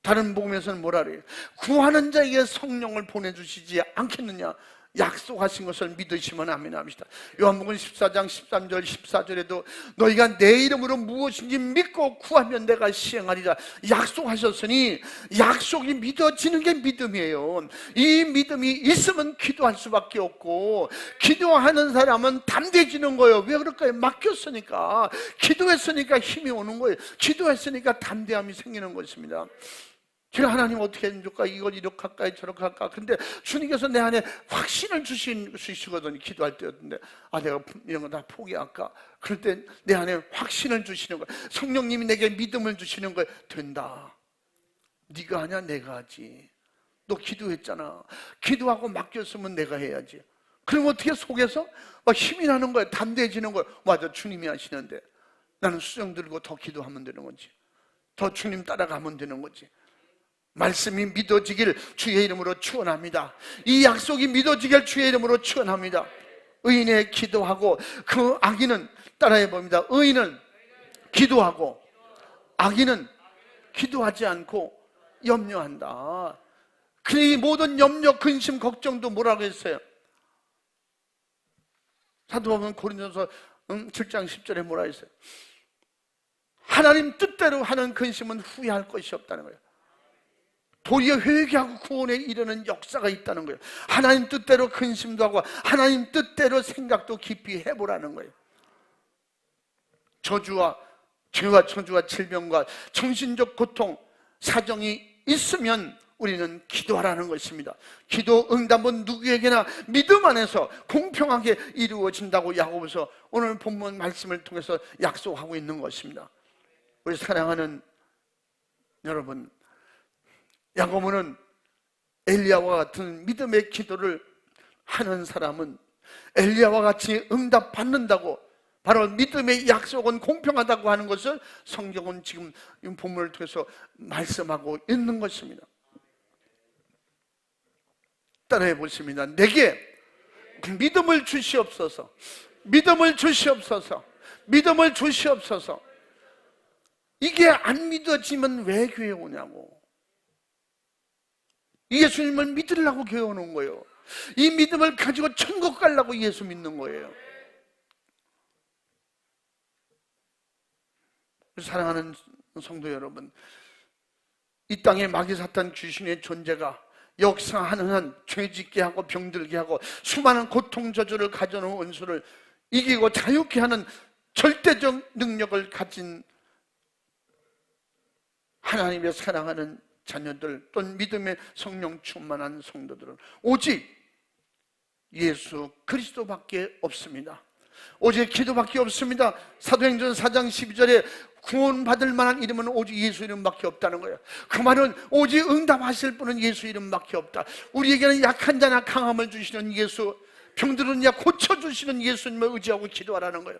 Speaker 1: 다른 복음에서는 뭐라 그래요? 구하는 자에게 성령을 보내주시지 않겠느냐. 약속하신 것을 믿으시면 아멘 합시다. 요한복음 14장 13절 14절에도 너희가 내 이름으로 무엇인지 믿고 구하면 내가 시행하리라 약속하셨으니, 약속이 믿어지는 게 믿음이에요. 이 믿음이 있으면 기도할 수밖에 없고, 기도하는 사람은 담대해지는 거예요. 왜 그럴까요? 맡겼으니까, 기도했으니까 힘이 오는 거예요. 기도했으니까 담대함이 생기는 것입니다. 제가 하나님 어떻게 해줄까? 이걸 이렇게 할까? 저렇게 할까? 근데 주님께서 내 안에 확신을 주시거든요. 기도할 때였는데 내가 이런 거 다 포기할까? 그럴 때 내 안에 확신을 주시는 거예요. 성령님이 내게 믿음을 주시는 거예요. 된다. 네가 하냐? 내가 하지. 너 기도했잖아. 기도하고 맡겼으면 내가 해야지. 그럼 어떻게 속에서 막 힘이 나는 거예요. 담대해지는 거예요. 맞아, 주님이 하시는데 나는 수정 들고 더 기도하면 되는 거지. 더 주님 따라가면 되는 거지. 말씀이 믿어지길 주의 이름으로 축원합니다. 이 약속이 믿어지길 주의 이름으로 축원합니다. 의인의 기도하고 그 악인은, 따라해 봅니다. 의인은 기도하고 악인은 기도하지 않고 염려한다. 그 모든 염려, 근심, 걱정도 뭐라고 했어요? 사도바울 고린도서 7장 10절에 뭐라 했어요? 하나님 뜻대로 하는 근심은 후회할 것이 없다는 거예요. 도리어 회개하고 구원에 이르는 역사가 있다는 거예요. 하나님 뜻대로 근심도 하고 하나님 뜻대로 생각도 깊이 해보라는 거예요. 저주와 죄와 저주와 질병과 정신적 고통, 사정이 있으면 우리는 기도하라는 것입니다. 기도 응답은 누구에게나 믿음 안에서 공평하게 이루어진다고 야고보서 오늘 본문 말씀을 통해서 약속하고 있는 것입니다. 우리 사랑하는 여러분, 야고보는 엘리야와 같은 믿음의 기도를 하는 사람은 엘리야와 같이 응답받는다고, 바로 믿음의 약속은 공평하다고 하는 것을 성경은 지금 이 본문을 통해서 말씀하고 있는 것입니다. 따라해 보십니다. 내게 믿음을 주시옵소서. 믿음을 주시옵소서. 믿음을 주시옵소서. 이게 안 믿어지면 왜 교회 오냐고. 예수님을 믿으려고 교회 오는 거예요. 이 믿음을 가지고 천국 가려고 예수 믿는 거예요. 사랑하는 성도 여러분, 이 땅에 마귀 사탄 귀신의 존재가 역사하는 한 죄짓게 하고 병들게 하고 수많은 고통 저주를 가져오는 원수를 이기고 자유케 하는 절대적 능력을 가진 하나님의 사랑하는 자녀들, 또는 믿음의 성령 충만한 성도들은 오직 예수 그리스도밖에 없습니다. 오직 기도밖에 없습니다. 사도행전 4장 12절에 구원받을 만한 이름은 오직 예수 이름밖에 없다는 거예요. 그 말은 오직 응답하실 분은 예수 이름밖에 없다. 우리에게는 약한 자나 강함을 주시는 예수, 병들은 자 고쳐주시는 예수님을 의지하고 기도하라는 거예요.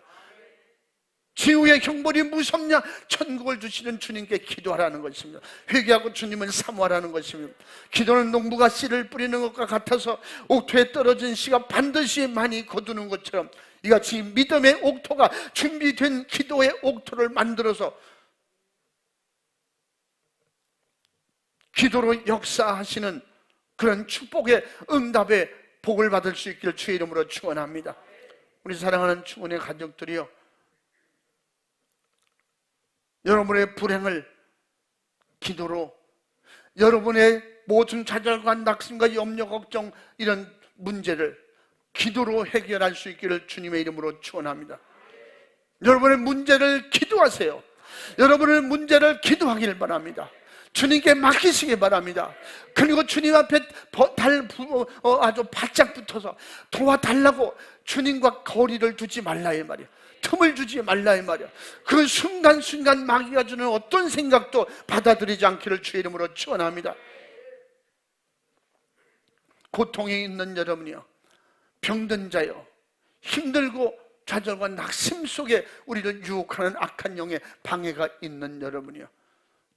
Speaker 1: 지우의 형벌이 무섭냐? 천국을 주시는 주님께 기도하라는 것입니다. 회개하고 주님을 사모하라는 것입니다. 기도는 농부가 씨를 뿌리는 것과 같아서 옥토에 떨어진 씨가 반드시 많이 거두는 것처럼 이같이 믿음의 옥토가 준비된 기도의 옥토를 만들어서 기도로 역사하시는 그런 축복의 응답의 복을 받을 수 있기를 주의 이름으로 축원합니다. 우리 사랑하는 축원의 가족들이요, 여러분의 불행을 기도로, 여러분의 모든 좌절과 낙심과 염려, 걱정, 이런 문제를 기도로 해결할 수 있기를 주님의 이름으로 축원합니다. 여러분의 문제를 기도하세요. 여러분의 문제를 기도하길 바랍니다. 주님께 맡기시기 바랍니다. 그리고 주님 앞에 아주 바짝 붙어서 도와달라고 주님과 거리를 두지 말라 이 말이야. 틈을 주지 말라 이 말이야. 그 순간순간 마귀가 주는 어떤 생각도 받아들이지 않기를 주의 이름으로 축원합니다. 고통에 있는 여러분이요, 병든 자요, 힘들고 좌절과 낙심 속에 우리를 유혹하는 악한 영의 방해가 있는 여러분이요,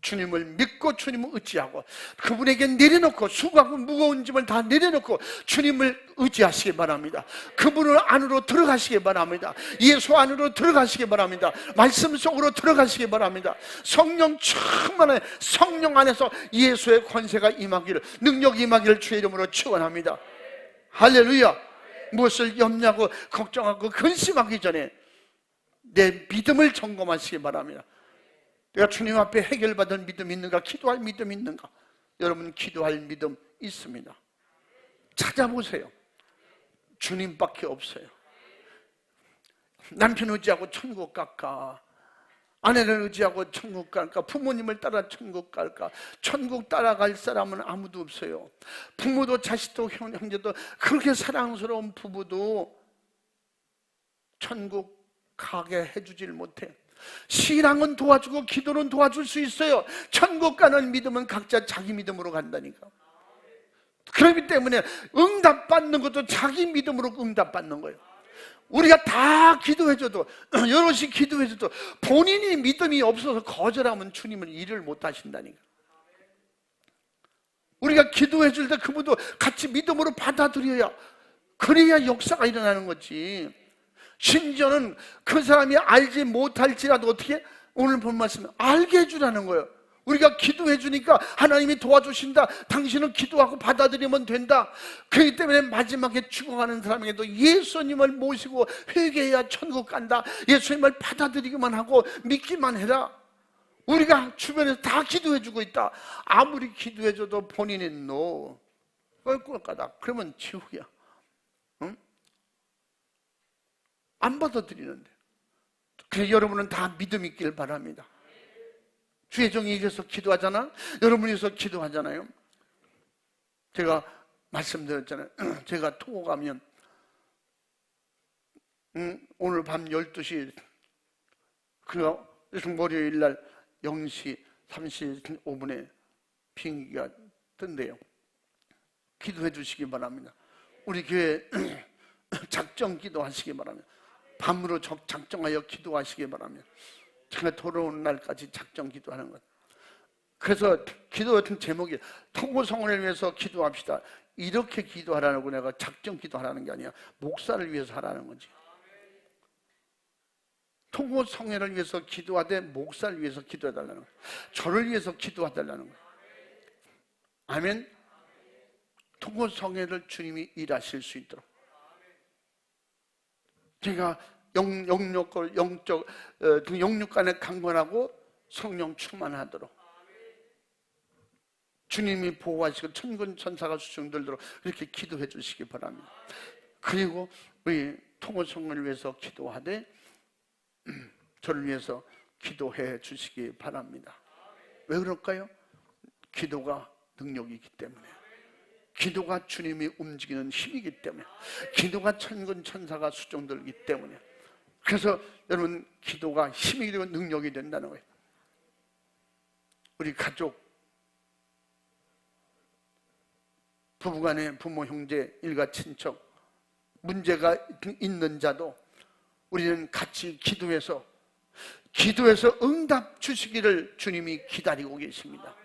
Speaker 1: 주님을 믿고 주님을 의지하고 그분에게 내려놓고 수고하고 무거운 짐을 다 내려놓고 주님을 의지하시기 바랍니다. 그분을 안으로 들어가시기 바랍니다. 예수 안으로 들어가시기 바랍니다. 말씀 속으로 들어가시기 바랍니다. 성령 충만한 성령 안에서 예수의 권세가 임하기를, 능력이 임하기를 주의 이름으로 축원합니다. 할렐루야. 무엇을 염려하고 걱정하고 근심하기 전에 내 믿음을 점검하시기 바랍니다. 내가 주님 앞에 해결받을 믿음이 있는가? 기도할 믿음이 있는가? 여러분, 기도할 믿음 있습니다. 찾아보세요. 주님밖에 없어요. 남편 의지하고 천국 갈까? 아내를 의지하고 천국 갈까? 부모님을 따라 천국 갈까? 천국 따라갈 사람은 아무도 없어요. 부모도 자식도 형제도 그렇게 사랑스러운 부부도 천국 가게 해주질 못해. 신앙은 도와주고 기도는 도와줄 수 있어요. 천국 가는 믿음은 각자 자기 믿음으로 간다니까. 그렇기 때문에 응답받는 것도 자기 믿음으로 응답받는 거예요. 우리가 다 기도해줘도 여럿이 기도해줘도 본인이 믿음이 없어서 거절하면 주님은 일을 못 하신다니까. 우리가 기도해줄 때 그분도 같이 믿음으로 받아들여야, 그래야 역사가 일어나는 거지. 심지어는 그 사람이 알지 못할지라도 어떻게, 오늘 본 말씀 알게 해주라는 거예요. 우리가 기도해 주니까 하나님이 도와주신다. 당신은 기도하고 받아들이면 된다. 그렇기 때문에 마지막에 죽어가는 사람에게도 예수님을 모시고 회개해야 천국 간다. 예수님을 받아들이기만 하고 믿기만 해라. 우리가 주변에서 다 기도해 주고 있다. 아무리 기도해 줘도 본인이 노 껄껄까다. 그러면 지옥이야. 응? 안 받아들이는데. 그래서 여러분은 다 믿음 있길 바랍니다. 주의 종이 위해서 기도하잖아. 여러분이 위해서 기도하잖아요. 제가 말씀드렸잖아요. 제가 토고 가면 오늘 밤 12시 그리고 월요일 날 0시 35분에 비행기가 뜬대요. 기도해 주시기 바랍니다. 우리 교회 작정 기도하시기 바랍니다. 밤으로 작정하여 기도하시기 바랍니다. 제가 돌아오는 날까지 작정 기도하는 것. 그래서 기도 같은 제목이 통고성원을 위해서 기도합시다. 이렇게 기도하라고 내가 작정 기도하라는 게 아니야. 목사를 위해서 하라는 거지. 통고성회를 위해서 기도하되 목사를 위해서 기도해달라는 거야. 저를 위해서 기도해달라는 거야. 아멘. 통고성회를 주님이 일하실 수 있도록 제가 영육 간에 강건하고 성령 충만하도록 주님이 보호하시고 천군 천사가 수중들도록 이렇게 기도해 주시기 바랍니다. 그리고 우리 통고성회를 위해서 기도하되 저를 위해서 기도해 주시기 바랍니다. 왜 그럴까요? 기도가 능력이기 때문에, 기도가 주님이 움직이는 힘이기 때문에, 기도가 천군 천사가 수종들기 때문에. 그래서 여러분 기도가 힘이 되고 능력이 된다는 거예요. 우리 가족, 부부간에 부모, 형제, 일가, 친척 문제가 있는 자도 우리는 같이 기도해서 응답 주시기를 주님이 기다리고 계십니다.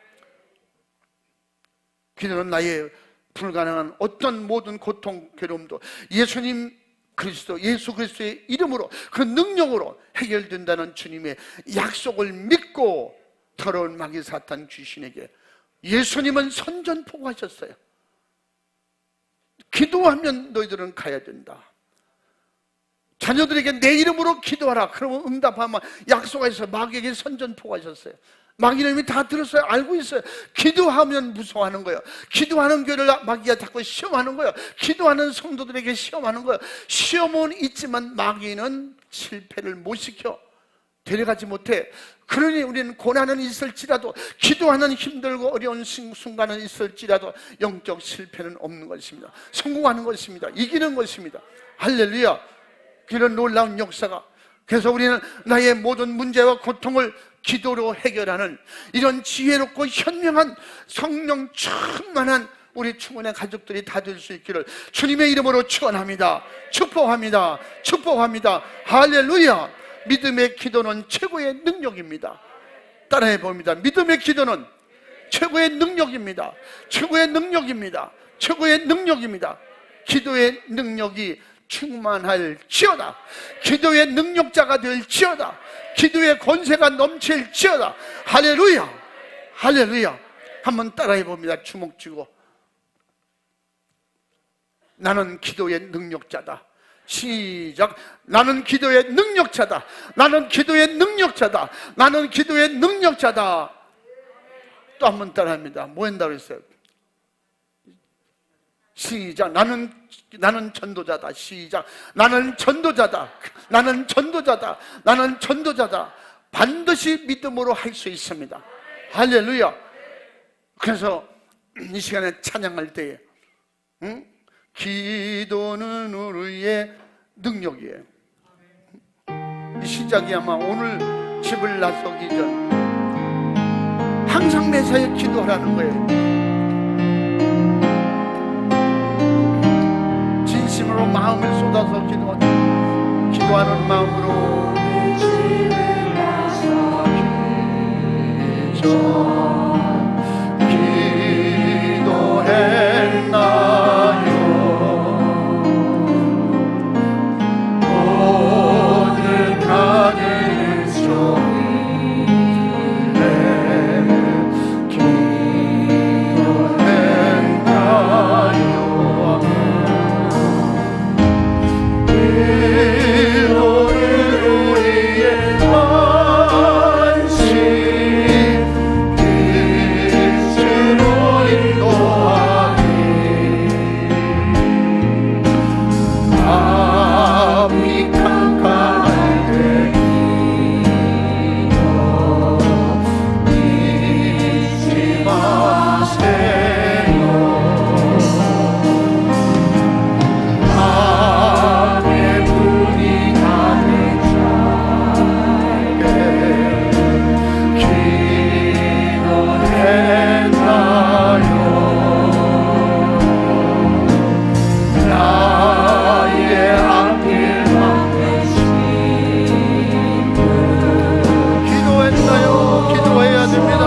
Speaker 1: 기도는 나의 불가능한 어떤 모든 고통, 괴로움도 예수님 그리스도, 예수 그리스도의 이름으로 그 능력으로 해결된다는 주님의 약속을 믿고 더러운 마귀 사탄 귀신에게 예수님은 선전포고하셨어요. 기도하면 너희들은 가야 된다. 자녀들에게 내 이름으로 기도하라. 그러면 응답하면 약속하셔서 마귀에게 선전포고하셨어요. 마귀는 이미 다 들었어요. 알고 있어요. 기도하면 무서워하는 거예요. 기도하는 교회를 마귀가 자꾸 시험하는 거예요. 기도하는 성도들에게 시험하는 거예요. 시험은 있지만 마귀는 실패를 못 시켜, 데려가지 못해. 그러니 우리는 고난은 있을지라도, 기도하는 힘들고 어려운 순간은 있을지라도 영적 실패는 없는 것입니다. 성공하는 것입니다. 이기는 것입니다. 할렐루야. 이런 놀라운 역사가, 그래서 우리는 나의 모든 문제와 고통을 기도로 해결하는 이런 지혜롭고 현명한 성령 충만한 우리 충원의 가족들이 다 될 수 있기를 주님의 이름으로 축원합니다. 축복합니다. 축복합니다. 할렐루야. 믿음의 기도는 최고의 능력입니다. 따라해 봅니다. 믿음의 기도는 최고의 능력입니다. 최고의 능력입니다. 최고의 능력입니다. 기도의 능력이 충만할지어다. 기도의 능력자가 될지어다. 기도의 권세가 넘칠지어다. 할렐루야. 할렐루야. 한번 따라해 봅니다. 주먹 쥐고 나는 기도의 능력자다. 시작. 나는 기도의 능력자다. 나는 기도의 능력자다. 나는 기도의 능력자다. 또 한 번 따라합니다. 뭐 한다고 했어요? 시작. 나는 전도자다. 시작. 나는 전도자다. 나는 전도자다. 나는 전도자다. 반드시 믿음으로 할 수 있습니다. 할렐루야. 그래서 이 시간에 찬양할 때에 기도는 우리의 능력이에요. 이 시작이 아마 오늘 집을 나서기 전 항상 매사에 기도하라는 거예요. 진심으로 마음을 쏟아서 기도하는 마음으로 기도했나요? 오늘 가는 종일에 기도했나요? 기도를 우리의 안식 빛으로 인도하니 앞이 캄캄할 때 잊지 마세요. 밤의 불이 가는 자에게 기도했나요? 나의 앞길 막는 친구 기도했나요? 기도해야 됩니다.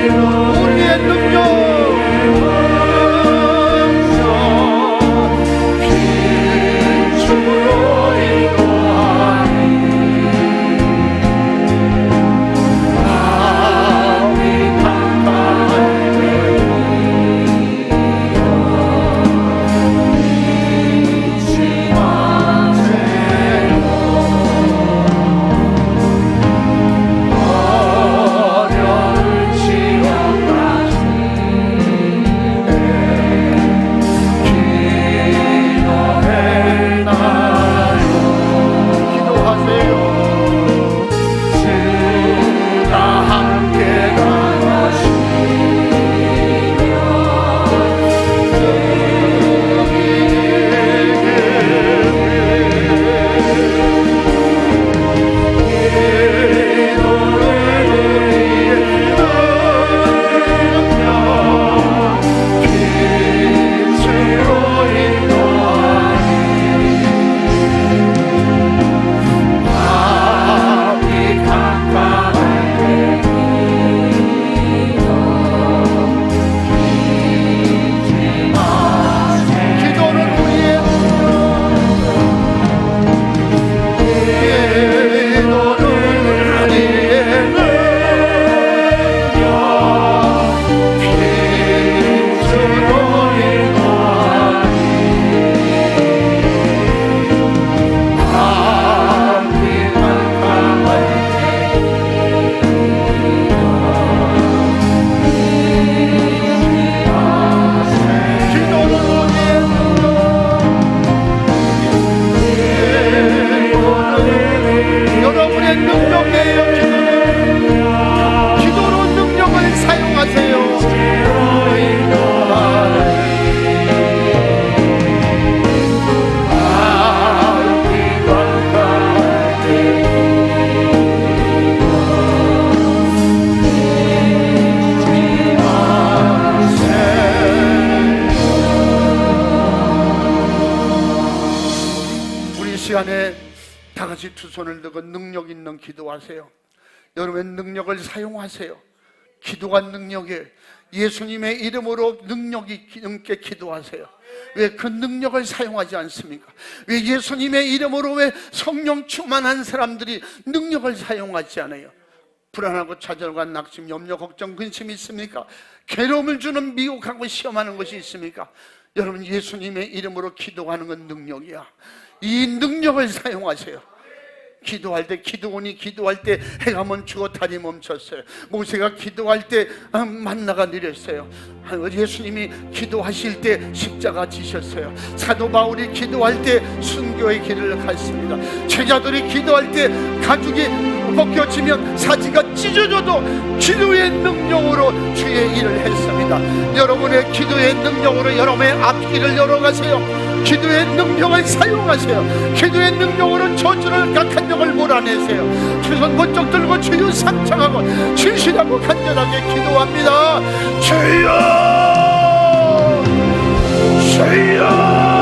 Speaker 1: 우리의 능력 빛으로 인도하니 앞이 캄캄할 때 잊지 마세요. 어려울 지원까지 기도했나요? 기도하세요. 주가 함께 가시며 여러분의 능력이에요. 기도로 능력을 사용하세요. 우리 시간에 다 같이 두 손을 들고 능력 있는 기도하세요. 여러분의 능력을 사용하세요. 기도가 능력이에요. 예수님의 이름으로 능력 있게 기도하세요. 왜 그 능력을 사용하지 않습니까? 왜 예수님의 이름으로 왜 성령 충만한 사람들이 능력을 사용하지 않아요? 불안하고 좌절과 낙심, 염려, 걱정, 근심이 있습니까? 괴로움을 주는 미혹하고 시험하는 것이 있습니까? 여러분, 예수님의 이름으로 기도하는 건 능력이야. 이 능력을 사용하세요. 기도할 때, 기도원이 기도할 때 해가 멈추고 달이 멈췄어요. 모세가 기도할 때 만나가 내렸어요. 예수님이 기도하실 때 십자가 지셨어요. 사도 바울이 기도할 때 순교의 길을 갔습니다. 제자들이 기도할 때 가죽이 벗겨지면 사지가 찢어져도 기도의 능력으로 주의 일을 했습니다. 여러분의 기도의 능력으로 여러분의 앞길을 열어가세요. 기도의 능력을 사용하세요. 기도의 능력으로 저주를 각한 영을 몰아내세요. 두 손 번쩍 들고 주여 상창하고 진실하고 간절하게 기도합니다. 주여, 주여.